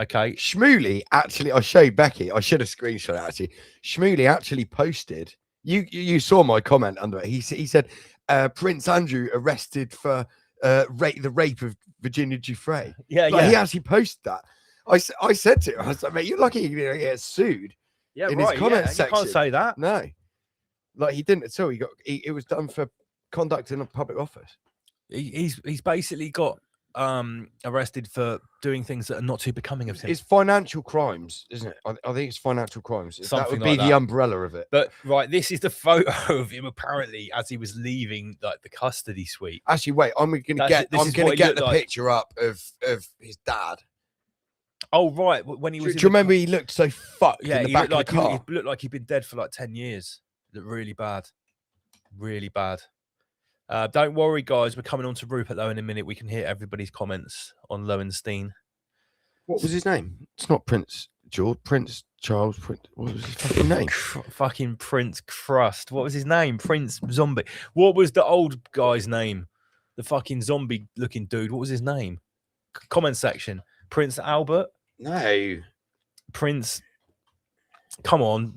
Okay. Shmooly actually, I showed Becky. I should have screenshot it actually. Shmooly actually posted. You saw my comment under it. He said Prince Andrew arrested for the rape of Virginia Giuffre. Yeah, Like, yeah. He actually posted that. I said to him, I was like, mate, you're lucky you're gonna get sued. Yeah, in right. his comment You section. can't say that. No, like he didn't at all. It was done for conduct in a public office. He's basically got arrested for doing things that are not too becoming of him. It's financial crimes, isn't it? I think it's financial crimes. That Something would be like the that. umbrella of it. But right, this is the photo of him apparently as he was leaving like the custody suite. Actually, wait, I'm gonna This get is what he the looked like. picture up of his dad. Oh right, when he Do was. you remember he looked so fucked Yeah, in the he back looked of like the he car? looked like he'd been dead for like 10 years. Looked really bad, really bad. Don't worry, guys. We're coming on to Rupert though in a minute. We can hear everybody's comments on Lowenstein. What was his name? It's not Prince George, Prince Charles, Prince. What was his fucking name? Fucking Prince Crust. What was his name? Prince Zombie. What was the old guy's name? The fucking zombie looking dude. What was his name? Comment section. Prince Albert. No. Prince. Come on.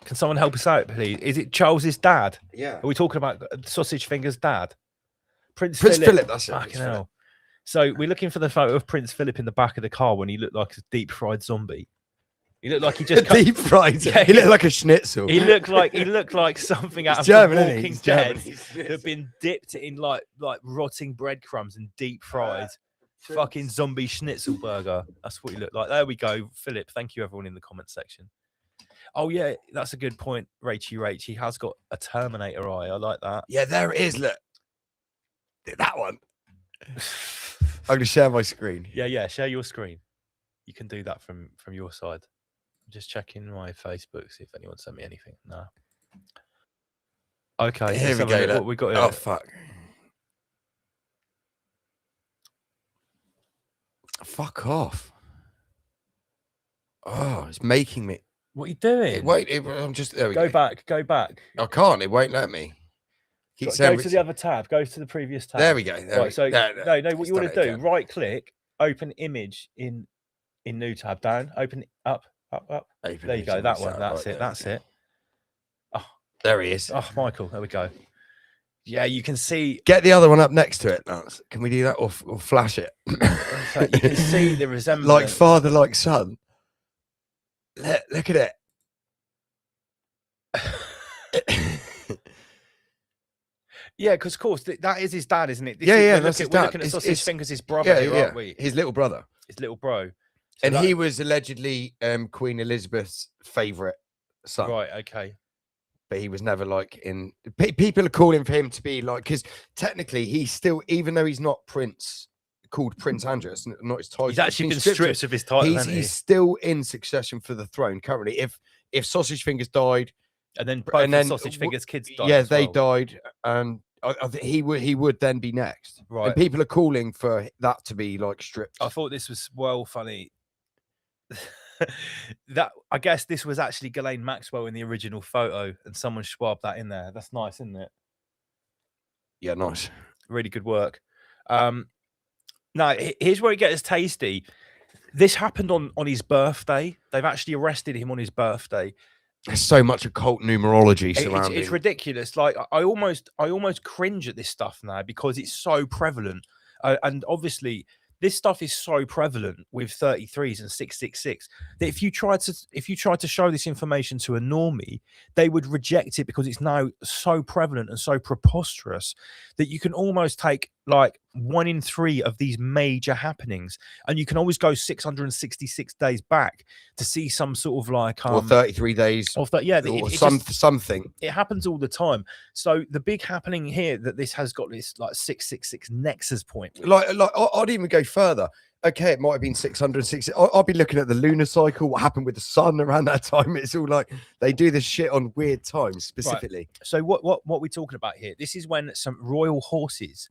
Can someone help us out, please? Is it Charles's dad? Yeah. Are we talking about Sausage Finger's dad? Prince Philip, that's it. Fucking Prince Philip. hell. So we're looking for the photo of Prince Philip in the back of the car when he looked like a deep fried zombie. He looked like he just Deep fried. Yeah, he looked like a schnitzel. He looked like something out He's of German, The isn't he? Walking He's Dead German. that had been dipped in like rotting breadcrumbs and deep fried. Fucking zombie schnitzel burger. That's what he looked like. There we go, Philip. Thank you, everyone in the comment section. Oh yeah, that's a good point, Rach. He has got a Terminator eye. I like that. Yeah, there it is. Look, that one. I'm gonna share my screen. Yeah. Share your screen. You can do that from your side. I'm just checking my Facebook, see if anyone sent me anything. No. Okay, Here let's we have a go. look Look. what we got here. Oh fuck. Fuck off. Oh, it's making me. What are you doing? Wait, I'm just. There we go. Go back. I can't. It won't let me. Keep Go saying to the other tab. Go to the previous tab. There we go. There Right, we so there, no, there. what It's you want done to it do? again. Right click, open image in new tab. Down, open up. Open There you image go. in That this one. tab. That's Right, it. there That's we it. There he is. Oh, Michael. There we go. Yeah, you can see. Get the other one up next to it, Lance. Can we do that or flash it? So you can see the resemblance. Like father, like son. Look at it. Yeah, because of course that is his dad, isn't it? This Yeah, is, yeah, we're that's looking, his we're dad. looking at It's- Sausage Fingers, his brother, Yeah, here, yeah. aren't we? His little brother. His little bro. So And that- he was allegedly Queen Elizabeth's favorite son. right. Okay. But he was never like in. People are calling for him to be like, because technically he's still, even though he's not called Prince Andrew, it's not his title. He's actually been stripped stripped of his title. hasn't he? He's still in succession for the throne currently. If Sausage Fingers died, And then both and of then Sausage Fingers' kids died. yeah, as they well. died, and I think he would then be next. Right. And people are calling for that to be like stripped. I thought this was well funny. That I guess this was actually Ghislaine Maxwell in the original photo, and someone swabbed that in there. That's nice, isn't it? Yeah, nice. Really good work. Now here's where it gets tasty. This happened on his birthday. They've actually arrested him on his birthday. There's so much occult numerology surrounding. It's ridiculous. Like I almost cringe at this stuff now because it's so prevalent, and obviously this stuff is so prevalent with 33s and 666 that if you tried to show this information to a normie, they would reject it because it's now so prevalent and so preposterous that you can almost take like 1 in 3 of these major happenings, and you can always go 666 days back to see some sort of like or 33 days, of that. Yeah, or it just- something. it happens all the time. So the big happening here that this has got this like 666 nexus point. with- Like I'd even go further. okay, it might have been 660. I'll be looking at the lunar cycle, what happened with the sun around that time. It's all like they do this shit on weird times specifically. So what we're talking about here? This is when some royal horses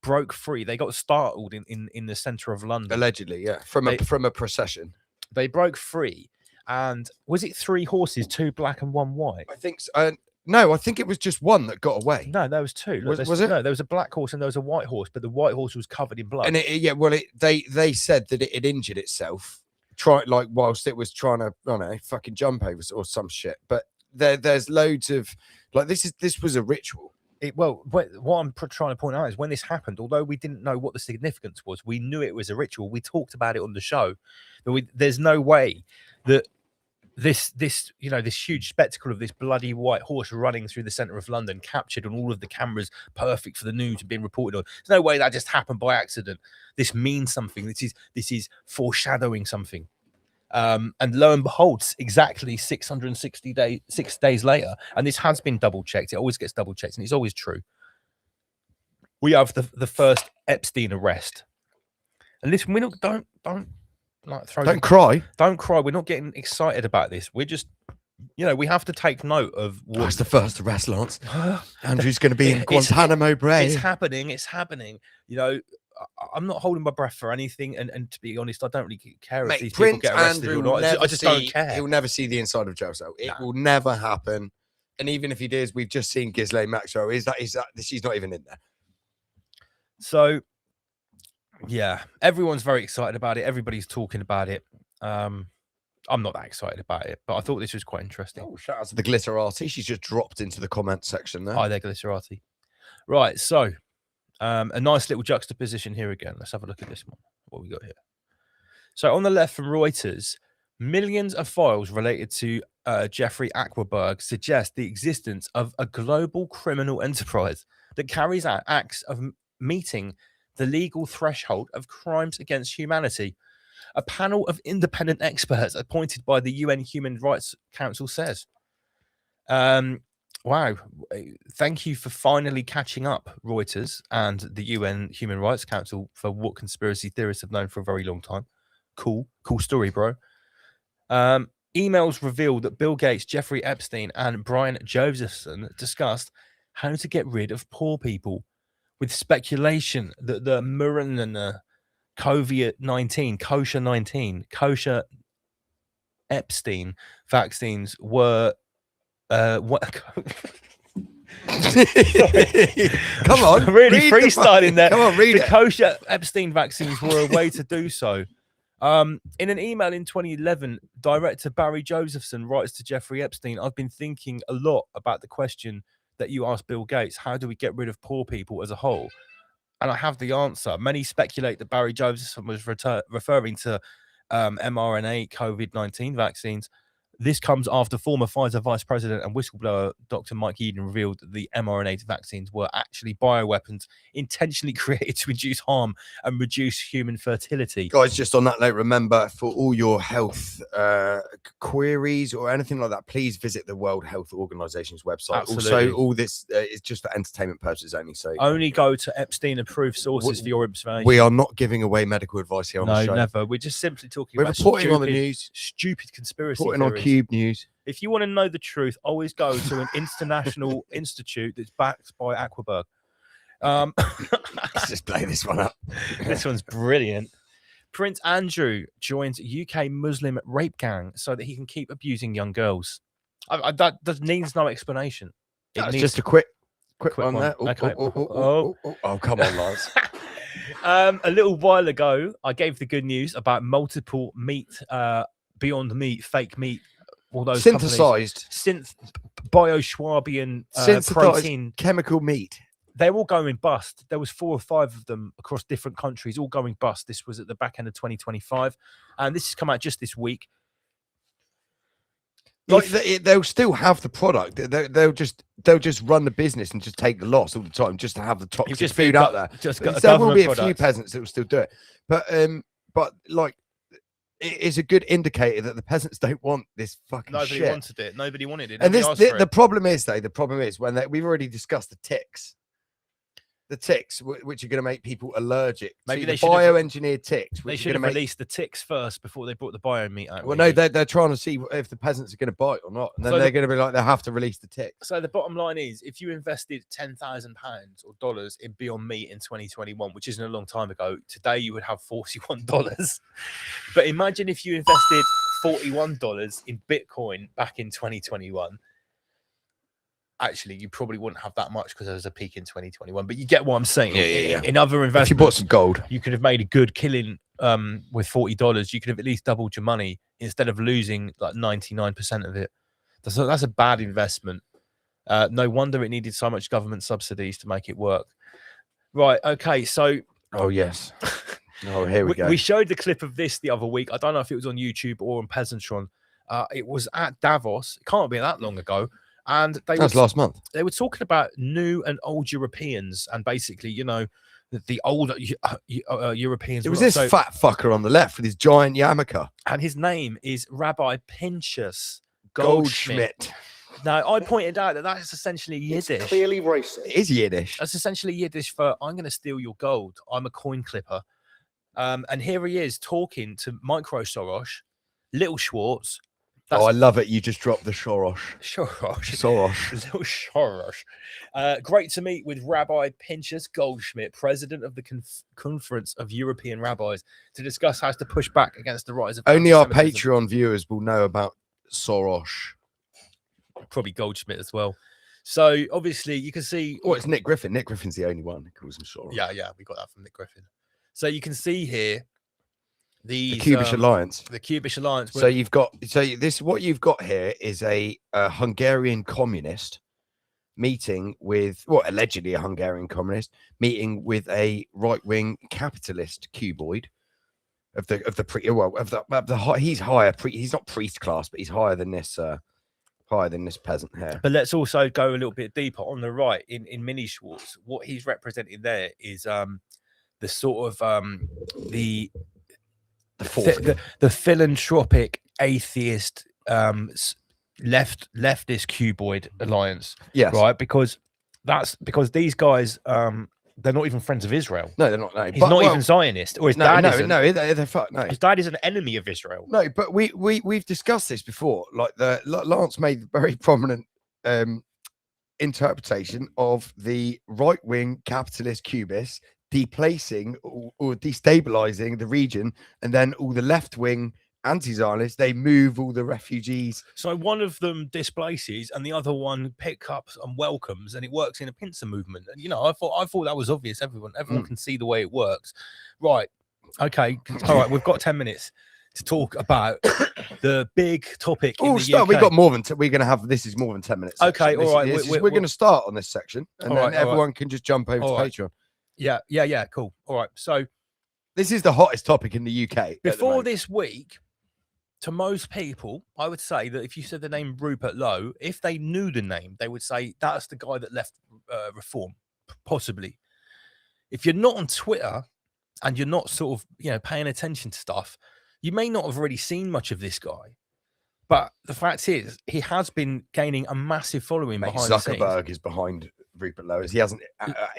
broke free. They got startled in the center of London. Allegedly, yeah, from a procession. They broke free, and was it 3 horses, 2 black and 1 white? I think so. No, I think it was just one that got away. No, there was 2. Look, Was it? No, there was a black horse and there was a white horse, but the white horse was covered in blood. And they said that it had injured itself, whilst it was trying to, I don't know, fucking jump over or some shit. But there's loads of like this was a ritual. What I'm trying to point out is when this happened, although we didn't know what the significance was, we knew it was a ritual. We talked about it on the show. There's no way that this huge spectacle of this bloody white horse running through the center of London, captured on all of the cameras, perfect for the news and being reported on. There's no way that just happened by accident. This means something. This is foreshadowing something. And lo and behold, exactly 6 days later, and this has been double checked. It always gets double checked, and it's always true. We have the first Epstein arrest. And listen, we don't like throw. Don't cry. Don't cry. We're not getting excited about this. We're just, we have to take note of What's the first arrest, Lance? Andrew's going to be in Guantanamo Bay. It's happening. It's happening. I'm not holding my breath for anything, and to be honest, I don't really care if these people get arrested or not. I just don't care. He'll never see the inside of jail cell. It will never happen. And even if he does, we've just seen Ghislaine Maxwell. Is that she's not even in there? So, yeah, everyone's very excited about it. Everybody's talking about it. I'm not that excited about it, but I thought this was quite interesting. Oh, shout out to the Glitterati. She's just dropped into the comment section there. Hi there, Glitterati. Right, so a nice little juxtaposition here again. Let's have a look at this one. What we got here. So on the left from Reuters, millions of files related to Jeffrey Aquaberg suggest the existence of a global criminal enterprise that carries out acts of meeting the legal threshold of crimes against humanity. A panel of independent experts appointed by the UN Human Rights Council says. Wow. Thank you for finally catching up, Reuters and the UN Human Rights Council, for what conspiracy theorists have known for a very long time. Cool story, bro. Emails revealed that Bill Gates, Jeffrey Epstein, and Brian Josephson discussed how to get rid of poor people, with speculation that the Mirena COVID-19, kosher Epstein vaccines were what? Come on, really freestyling there. Come on, read the it. Kosher Epstein vaccines were a way to do so. In an email in 2011, director Barry Josephson writes to Jeffrey Epstein, "I've been thinking a lot about the question that you asked Bill Gates. How do we get rid of poor people as a whole? And I have the answer. Many speculate that Barry Josephson was referring to mRNA COVID-19 vaccines. This comes after former Pfizer vice president and whistleblower Dr. Mike Eden revealed that the mRNA vaccines were actually bioweapons intentionally created to induce harm and reduce human fertility." Guys, just on that note, remember, for all your health queries or anything like that, please visit the World Health Organization's website. Absolutely. Also, all this is just for entertainment purposes only. So only go to Epstein-approved sources for your information. We are not giving away medical advice here on the show. No, never. We're just simply talking We're about reporting on the news. stupid conspiracy Reporting on theories. Cube News. If you want to know the truth, always go to an international institute that's backed by Aquaberg. Let's just play this one up. This one's brilliant. Prince Andrew joins UK Muslim rape gang so that he can keep abusing young girls. That needs no explanation. That's needs just a quick quick one there. one. Okay. Oh, come on, Lars. A little while ago, I gave the good news about multiple meat, Beyond Meat, fake meat, all those Synthesized. Bioschwabian Synthesized protein. chemical meat. They're all going bust. There was 4 or 5 of them across different countries, all going bust. This was at the back end of 2025, and this has come out just this week. Like they'll still have the product. They'll just run the business and just take the loss all the time, just to have the toxic just food out there. Just got There will be a few product. peasants that will still do it, but like it is a good indicator that the peasants don't want this fucking Nobody shit. wanted it. Nobody wanted it. And Nobody asked for the it. problem is though, the problem is when we've already discussed the ticks. the ticks, which are going to make people allergic. Maybe to they the should have- bioengineered ticks. They Which should are have going to make. released the ticks first before they brought the bio meat out. Well, no, maybe. they're trying to see if the peasants are going to bite or not, and then So they're going to be like, they have to release the ticks. So the bottom line is, if you invested £10,000 or dollars in Beyond Meat in 2021, which isn't a long time ago, today you would have $41. But imagine if you invested $41 in Bitcoin back in 2021. Actually, you probably wouldn't have that much because there was a peak in 2021. But you get what I'm saying. Yeah. In other If investments, you bought some gold, you could have made a good killing with $40. You could have at least doubled your money instead of losing like 99% of it. That's a bad investment. No wonder it needed so much government subsidies to make it work. Right. Okay. So. oh yes. Oh, here we go. We showed the clip of this the other week. I don't know if it was on YouTube or on Peasantron. It was at Davos. It can't be that long ago. And That was last month. they were talking about new and old Europeans, and basically, the older Europeans. It was were this so- fat fucker on the left with his giant yarmulke. and his name is Rabbi Pinchas Goldschmidt. Goldschmidt. Now, I pointed out that is essentially Yiddish. Clearly racist. It is Yiddish. That's essentially Yiddish for "I'm going to steal your gold. I'm a coin clipper." And here he is talking to Micro Soros, Little Schwartz. Oh, I love it. You just dropped the Soros. Soros. Little Soros. Great to meet with Rabbi Pinchas Goldschmidt, president of the Conference of European Rabbis, to discuss how to push back against the rise of Only our anti-Semitism. Patreon viewers will know about Soros. Probably Goldschmidt as well. So obviously you can see. Oh, it's Nick Griffin. Nick Griffin's the only one who calls him Soros. Yeah, we got that from Nick Griffin. So you can see here The Cubish Alliance. The Cubish Alliance. So you've got what you've got here is a Hungarian communist meeting with allegedly a Hungarian communist meeting with a right-wing capitalist cuboid he's higher he's not priest class, but he's higher than this peasant here. But let's also go a little bit deeper on the right in Mini Schwartz. What he's representing there is the sort of the philanthropic atheist leftist cuboid alliance. Yes, right, because these guys they're not even friends of Israel. No, they're not. No, he's not even Zionist, or his dad isn't. No, no. His dad is an enemy of Israel. No, but we've discussed this before. Like Lance made very prominent interpretation of the right-wing capitalist cubists deplacing or destabilizing the region, and then all the left-wing anti-Zionists, they move all the refugees. So one of them displaces and the other one picks up and welcomes, and it works in a pincer movement. And I thought that was obvious. Everyone can see the way it works. Right. Okay. All right. We've got 10 minutes to talk about the big topic. Oh, start. We got more than we're going to have. This is more than 10 minutes. Okay. All right. We're going to start on this section, and then everyone can just jump over to Patreon. Yeah. Cool. All right. So this is the hottest topic in the UK. Before this week, to most people, I would say that if you said the name Rupert Lowe, if they knew the name, they would say that's the guy that left Reform, possibly. If you're not on Twitter and you're not sort of, paying attention to stuff, you may not have already seen much of this guy. But the fact is, he has been gaining a massive following behind the scenes. Zuckerberg is behind Rupert Lowe. He hasn't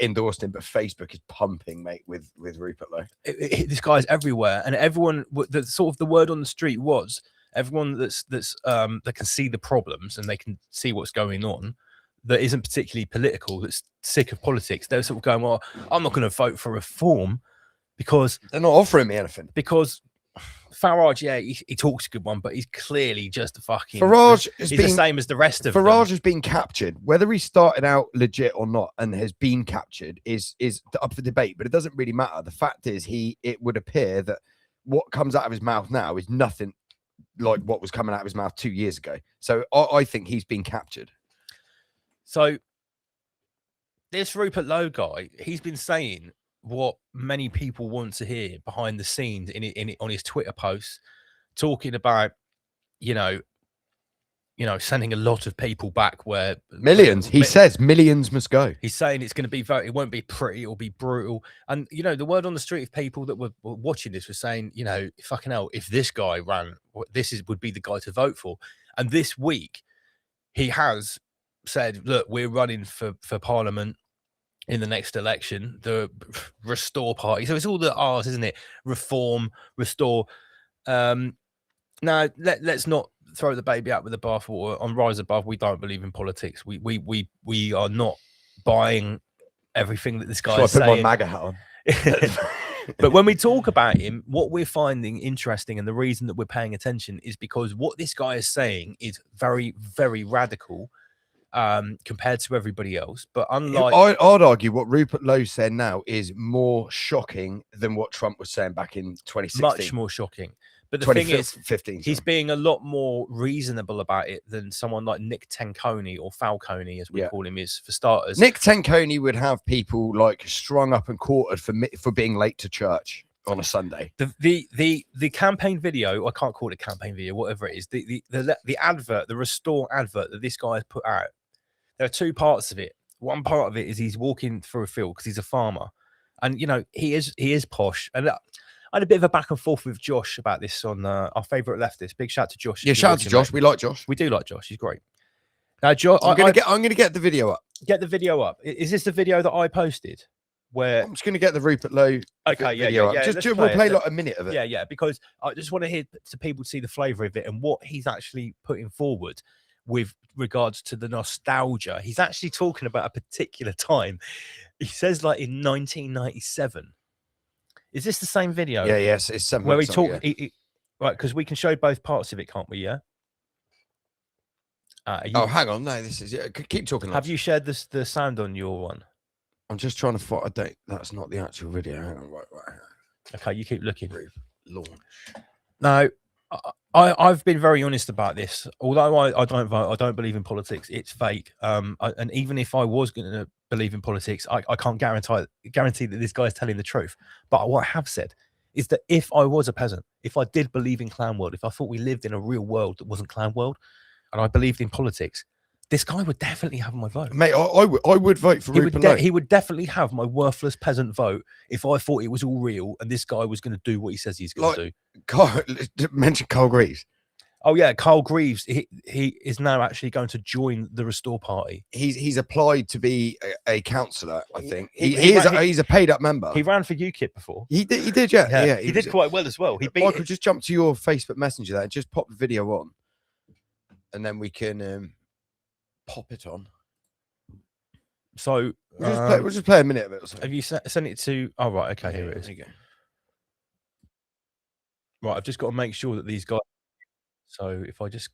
endorsed him, but Facebook is pumping, mate, with Rupert Lowe. This guy's everywhere, and everyone. The word on the street was everyone that can see the problems and they can see what's going on, that isn't particularly political, that's sick of politics. They're sort of going, well, I'm not going to vote for Reform because they're not offering me anything. Because Farage, he talks a good one, but he's clearly just a fucking. Farage he's the same as the rest of Farage them. has been captured. Whether he started out legit or not and has been captured is up for debate, but it doesn't really matter. The fact is, it would appear that what comes out of his mouth now is nothing like what was coming out of his mouth 2 years ago. So I think he's been captured. So this Rupert Lowe guy, he's been saying what many people want to hear behind the scenes on his Twitter posts, talking about, sending a lot of people back where millions. He says millions must go. He's saying it's going to be it won't be pretty, it'll be brutal. And the word on the street of people that were watching this was saying, fucking hell, if this guy ran, would be the guy to vote for. And this week he has said, look, we're running for Parliament. in the next election, the Restore Party. So it's all the R's, isn't it? Reform, Restore. Now let's not throw the baby out with the bathwater. On Rise Above, we don't believe in politics. We are not buying everything that this guy is So I put saying. my MAGA hat on. But when we talk about him, what we're finding interesting and the reason that we're paying attention is because what this guy is saying is very, very radical compared to everybody else. But unlike, I'd argue what Rupert Lowe said now is more shocking than what Trump was saying back in 2016. much more shocking. But the thing is, 2015. he's being a lot more reasonable about it than someone like Nick Tenconi or Falcone, as we call him, is for starters. Nick Tenconi would have people like strung up and quartered for being late to church on a Sunday. The campaign video, I can't call it a campaign video, whatever it is, the advert, the Restore advert that this guy has put out, there are two parts of it. One part of it is he's walking through a field because he's a farmer, and you know he is posh. And I had a bit of a back and forth with Josh about this on our favorite leftist. Big shout to Josh. Yeah, shout out to Josh. We like Josh. We do like Josh. He's great. Now, Josh, I'm gonna get the video up. Get the video up. Is this the video that I posted? Where I'm just gonna get the Rupert Lowe video up. We'll play like a minute of it. Yeah, because I just want to hear to people see the flavour of it and what he's actually putting forward with regards to the nostalgia. He's actually talking about a particular time. He says like in 1997. Is this the same video? Yeah, yes, it's something where he talked. Right, because we can show both parts of it, can't we? Yeah. Oh, hang on. No, this is. Keep talking. Have you shared the sound on your one? I'm just trying to find a date. That's not the actual video. Hang on, right. Okay, you keep looking. Launch. Now, I've been very honest about this. Although I don't vote, I don't believe in politics. It's fake. And even if I was going to believe in politics, I can't guarantee that this guy is telling the truth. But what I have said is that if I was a peasant, if I did believe in clown world, if I thought we lived in a real world that wasn't clown world, and I believed in politics, this guy would definitely have my vote. Mate, I would vote for Rupert Lowe. He would definitely have my worthless peasant vote if I thought it was all real and this guy was going to do what he says he's going to do. Mention Carl Greaves. Oh yeah, Carl Greaves. He is now actually going to join the Restore Party. He's applied to be a councillor. I think he's a paid up member. He ran for UKIP before. He did. Yeah. He did quite well as well. He beat Michael, just jump to your Facebook Messenger there and just pop the video on, and then we can pop it on. So we'll just play a minute of it. Or something. Have you sent it to? Oh right, okay, here it is. There you go. Right, I've just got to make sure that these guys. So if I just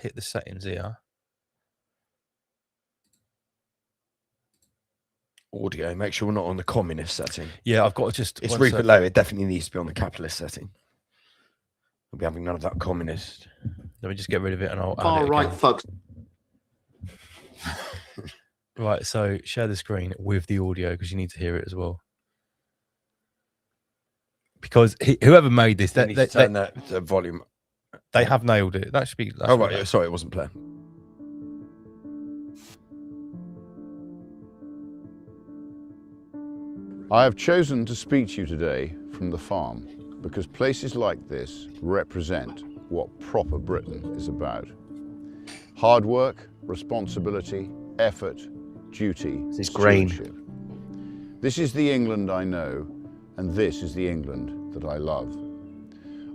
hit the settings here. Audio, make sure we're not on the communist setting. Yeah, I've got to just. It's Rupert Lowe. It definitely needs to be on the capitalist setting. We'll be having none of that communist. Let me just get rid of it and I'll. All right, folks. Right, so share the screen with the audio because you need to hear it as well. Because whoever made this, turn that volume. They have nailed it. That should be. Oh right, yeah, sorry, it wasn't playing. I have chosen to speak to you today from the farm because places like this represent what proper Britain is about. Hard work, responsibility, effort, duty, this is grain. Stewardship. This is the England I know, and this is the England that I love.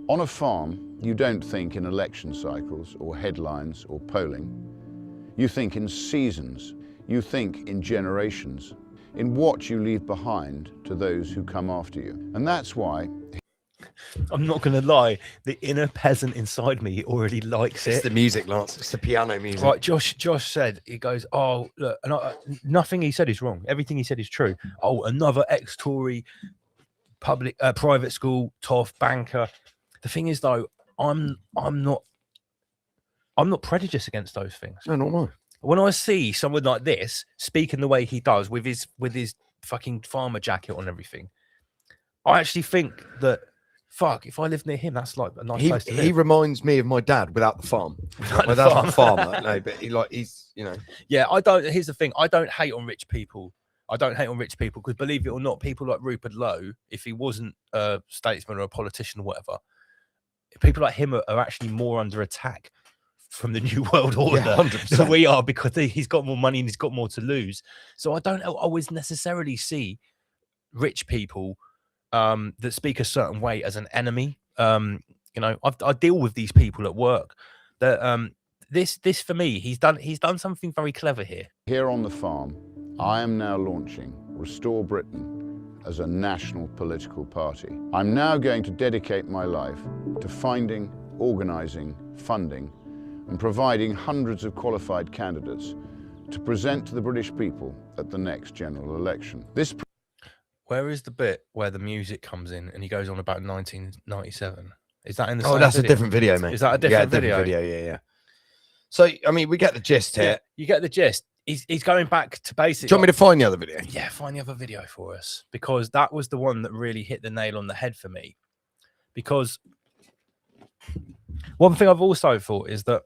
On a farm, you don't think in election cycles or headlines or polling. You think in seasons. You think in generations, in what you leave behind to those who come after you. And that's why... I'm not going to lie, the inner peasant inside me already likes it. It's the music, Lance. It's the piano music. Right, Josh said, he goes, oh, look, and nothing he said is wrong. Everything he said is true. Oh, another ex-Tory private school, toff, banker. The thing is, though, I'm not prejudiced against those things. No, not mine. When I see someone like this speaking the way he does with his fucking farmer jacket on everything, I actually think that, fuck, if I lived near him, that's like a nice place to live. He reminds me of my dad without the farm. Without the farmer, no, but he's, you know. Yeah, here's the thing. I don't hate on rich people. I don't hate on rich people because, believe it or not, people like Rupert Lowe, if he wasn't a statesman or a politician or whatever, people like him are actually more under attack from the New World Order Yeah, than 100%. we are, because he's got more money and he's got more to lose. So I don't always necessarily see rich people that speak a certain way as an enemy. You know, I deal with these people at work. That this for me, he's done something very clever here. Here on the farm, I am now launching Restore Britain as a national political party. I'm now going to dedicate my life to finding, organising, funding and providing hundreds of qualified candidates to present to the British people at the next general election. Where is the bit where the music comes in and he goes on about 1997? Is that in the Oh, same that's a video? different video, mate. Is that a different video? Yeah. So, I mean, we get the gist here. Yeah, you get the gist. He's going back to Do you basically. want me to find the other video? Yeah, find the other video for us, because that was the one that really hit the nail on the head for me. Because one thing I've also thought is that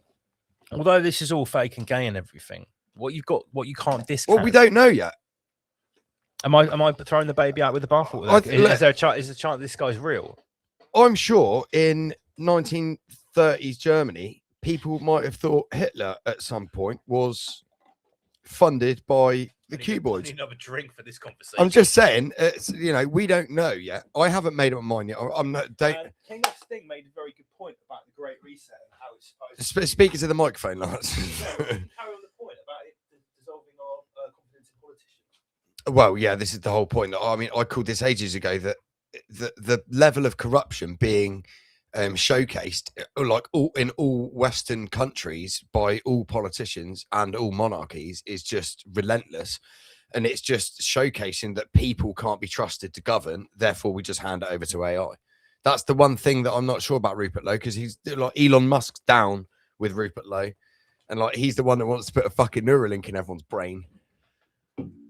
although this is all fake and gay and everything, what you can't discount. Well, we don't know yet. Am I throwing the baby out with the bathwater? Is there a chance this guy's real? I'm sure in 1930s Germany, people might have thought Hitler at some point was funded by the cuboids. Another drink for this conversation. I'm just saying, it's, you know, we don't know yet. I haven't made up my mind yet. I'm not. King of Sting made a very good point about the Great Reset and how it's supposed Speak into the microphone, Lance. carry on the point about it dissolving our confidence in politicians. Well, yeah, this is the whole point. I mean, I called this ages ago that the level of corruption being showcased, like in all Western countries by all politicians and all monarchies, is just relentless, and it's just showcasing that people can't be trusted to govern. Therefore, we just hand it over to AI. That's the one thing that I'm not sure about Rupert Lowe, because he's like Elon Musk's down with Rupert Lowe, and like he's the one that wants to put a fucking Neuralink in everyone's brain.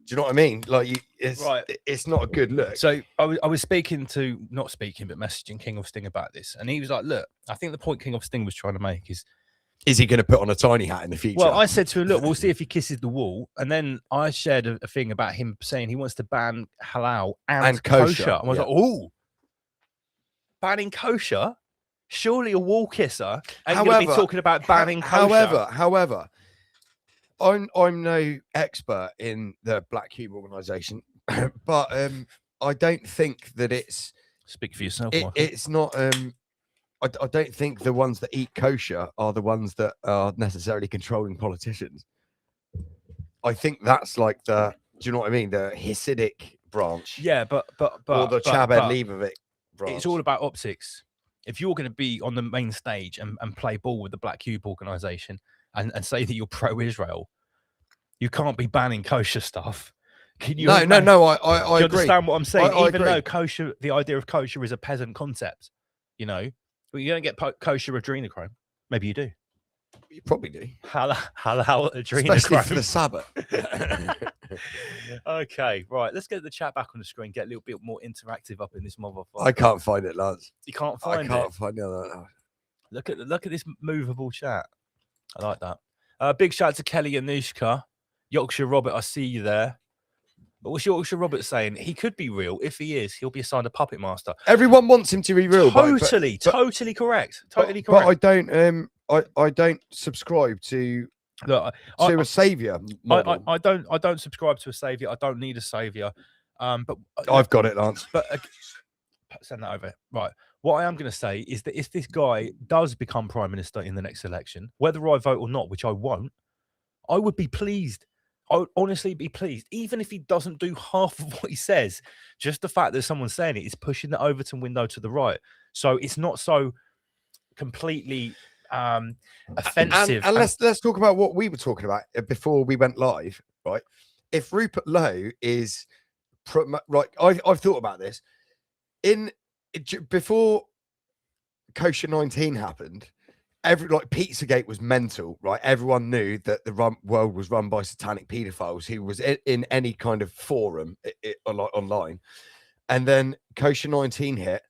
Do you know what I mean? Like, it's not a good look. So I was messaging King of Sting about this, and he was like, "Look, I think the point King of Sting was trying to make is he going to put on a tiny hat in the future?" Well, I said to him, "Look, we'll see if he kisses the wall." And then I shared a thing about him saying he wants to ban halal and kosher. And I was like, "Oh, banning kosher? Surely a wall kisser ain't going to be talking about banning kosher." However. I'm no expert in the Black Cube organization, but I don't think that it's. Speak for yourself. It's not. I don't think the ones that eat kosher are the ones that are necessarily controlling politicians. I think that's like the. Do you know what I mean? The Hasidic branch. Yeah, but or the Chabad Leibovitch branch. It's all about optics. If you're going to be on the main stage and play ball with the Black Cube organization and say that you're pro-Israel, you can't be banning kosher stuff. Can you? No. I do you agree. understand what I'm saying? I Even agree. though kosher, the idea of kosher is a peasant concept, you know, but you don't get kosher adrenochrome. Maybe you do. You probably do. Halal Especially adrenochrome. for the Sabbath. Okay, right. Let's get the chat back on the screen. Get a little bit more interactive up in this motherfucker. I can't find it, Lance. You can't find it. I can't find it. Look at this movable chat. I like that. Big shout out to Kelly Anushka. Yorkshire Robert, I see you there. But what's Yorkshire Robert saying? He could be real. If he is, he'll be assigned a puppet master. Everyone wants him to be real. Totally correct. Totally correct. But I don't subscribe to a savior. I don't subscribe to a savior. I don't need a savior. But I've got it, Lance. But send that over. Right. What I am going to say is that if this guy does become prime minister in the next election, whether I vote or not, which I won't, I would be pleased. I would honestly be pleased, even if he doesn't do half of what he says. Just the fact that someone's saying it is pushing the Overton window to the right, so it's not so completely offensive. And let's talk about what we were talking about before we went live, right? If Rupert Lowe is right, I've thought about this before Kosher 19 happened. Pizzagate was mental, right? Everyone knew that the world was run by satanic pedophiles who was in any kind of forum online. And then Kosher 19 hit.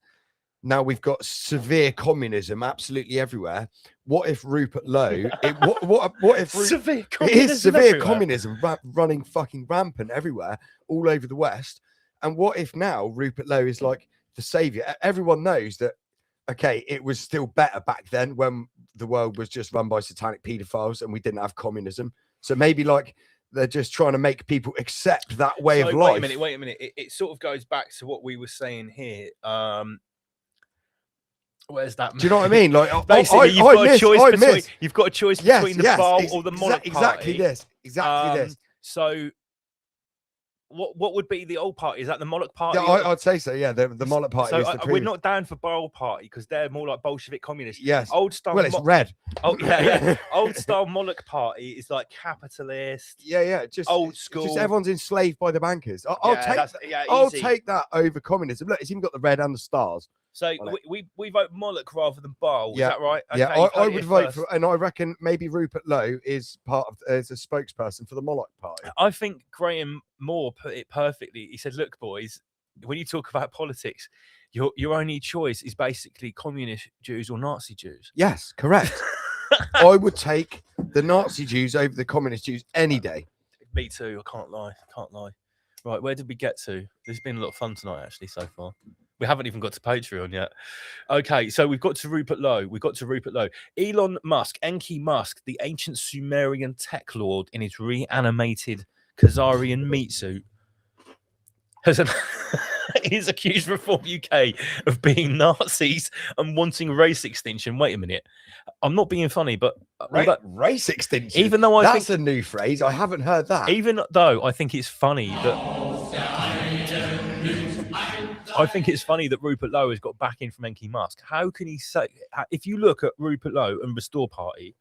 Now we've got severe communism absolutely everywhere. What if Rupert Lowe? What if severe communism? It is severe everywhere. communism running fucking rampant everywhere, all over the West. And what if now Rupert Lowe is like the savior? Everyone knows that. Okay, it was still better back then when the world was just run by satanic pedophiles and we didn't have communism. So maybe like they're just trying to make people accept that way of life. Wait a minute. It sort of goes back to what we were saying here. Where's that? Do you know what I mean? Like basically, you've got a choice between the Baal or the Moloch exactly party. Exactly this. So, what would be the old party? Is that the Moloch party? Yeah, I'd say so. Yeah, the Moloch party. So is the we're not down for Baal party because they're more like Bolshevik communists. Yes. Old style. Well, it's red. Oh yeah. Old style Moloch party is like capitalist. Yeah. Just old school. Just everyone's enslaved by the bankers. I'll take that over communism. Look, it's even got the red and the stars. So we vote Moloch rather than Baal. Is Yeah. that right? Yeah, Okay, I would vote for, and I reckon maybe Rupert Lowe is as a spokesperson for the Moloch party. I think Graham Moore put it perfectly. He said, "Look, boys, when you talk about politics, your only choice is basically communist Jews or Nazi Jews." Yes, correct. I would take the Nazi Jews over the communist Jews any day. Me too. I can't lie. Right, where did we get to? There's been a lot of fun tonight, actually, so far. We haven't even got to Patreon yet. Okay, so we've got to Rupert Lowe. Elon Musk, Enki Musk, the ancient Sumerian tech lord in his reanimated Khazarian meat suit, is accused Reform UK of being Nazis and wanting race extinction. Wait a minute. I'm not being funny, but race extinction. Even though that's a new phrase. I haven't heard that. Even though I think it's funny that Rupert Lowe has got backing from Enki Musk. How can he say, if you look at Rupert Lowe and Restore Party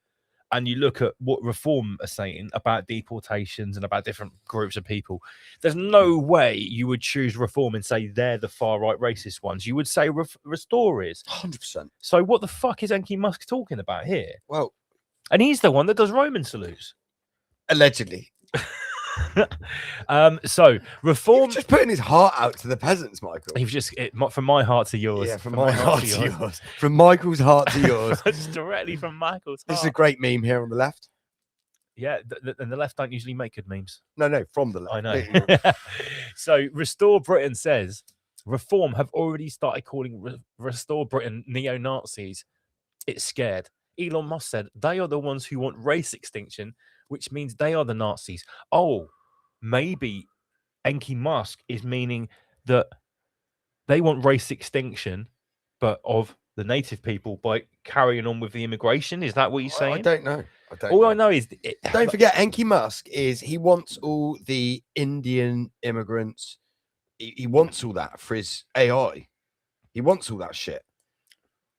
and you look at what Reform are saying about deportations and about different groups of people, there's no way you would choose Reform and say they're the far right racist ones. You would say Restore is 100%. So what the fuck is Enki Musk talking about here? Well, and he's the one that does Roman salutes. Allegedly. So Reform just putting his heart out to the peasants, Michael. You've just from my heart to yours. Yeah, from my heart to yours. From Michael's heart to yours. Just directly from Michael's heart. This is a great meme here on the left. Yeah, and the left don't usually make good memes. No, from the left. I know. So Restore Britain says Reform have already started calling Restore Britain neo-Nazis. It's scared. Elon Musk said they are the ones who want race extinction, which means they are the Nazis. Oh, maybe Enki Musk is meaning that they want race extinction, but of the native people by carrying on with the immigration. Is that what you're saying? I don't know. I know is... Don't forget, Enki Musk he wants all the Indian immigrants. He wants all that for his AI. He wants all that shit.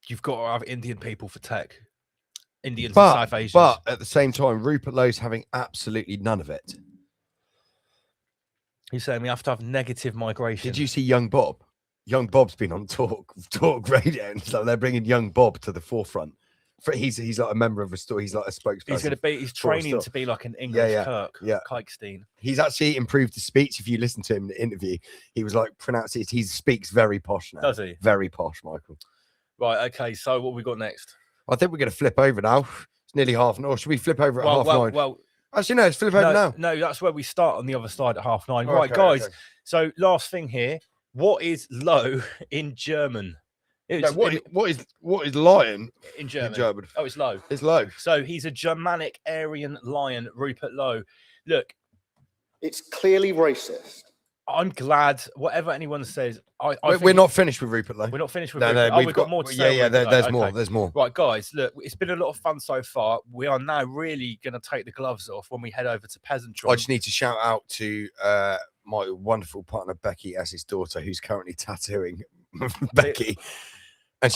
You've got to have Indian people for tech. Indians and South Asians. But at the same time, Rupert Lowe's having absolutely none of it. He's saying we have to have negative migration. Did you see Young Bob? Young Bob's been on talk radio, and so they're bringing Young Bob to the forefront. He's like a member of Restore. He's like a spokesperson. He's training to be like an English Kirk Kikestein. He's actually improved his speech. If you listen to him in the interview, he was like pronouncing it. He speaks very posh now. Does he? Very posh, Michael. Right. Okay. So what we got next? I think we're going to flip over now. It's nearly half an hour. Should we flip over at 9:30? Well, actually, no, let's flip over now. No, that's where we start on the other side at 9:30. Oh, right, okay, guys. okay. So last thing here. What is low in German? What is lion in German? Oh, it's low. It's low. So he's a Germanic Aryan lion, Rupert Lowe. Look, it's clearly racist. I'm glad. Whatever anyone says, we're not finished with Rupert Lowe. We're not finished with Rupert. No, we've got more to say. Yeah, there's more. There's more. Right, guys. Look, it's been a lot of fun so far. We are now really going to take the gloves off when we head over to Peasantron. I just need to shout out to my wonderful partner Becky as his daughter, who's currently tattooing Becky. And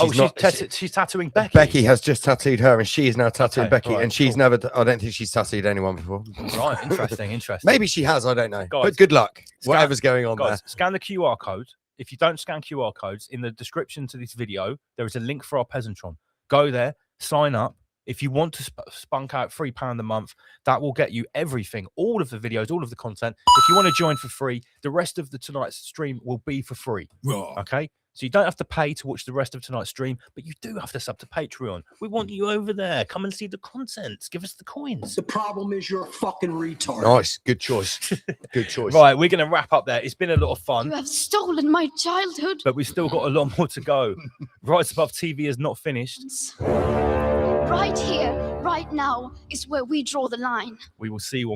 she's tattooing Becky. Becky has just tattooed her, and she is now tattooing Becky. Right, and she's never. I don't think she's tattooed anyone before. Right, interesting. Maybe she has. I don't know. Guys, but good luck. Whatever's going on there. Scan the QR code. If you don't scan QR codes, in the description to this video, there is a link for our Peasantron. Go there, sign up. If you want to spunk out £3 a month, that will get you everything, all of the videos, all of the content. If you want to join for free, the rest of tonight's stream will be for free. Okay? So you don't have to pay to watch the rest of tonight's stream, but you do have to sub to Patreon. We want you over there. Come and see the content. Give us the coins. The problem is you're a fucking retard. Nice. Good choice. Good choice. Right, we're going to wrap up there. It's been a lot of fun. You have stolen my childhood. But we've still got a lot more to go. Rise Above TV is not finished. Right here, right now, is where we draw the line. We will see you on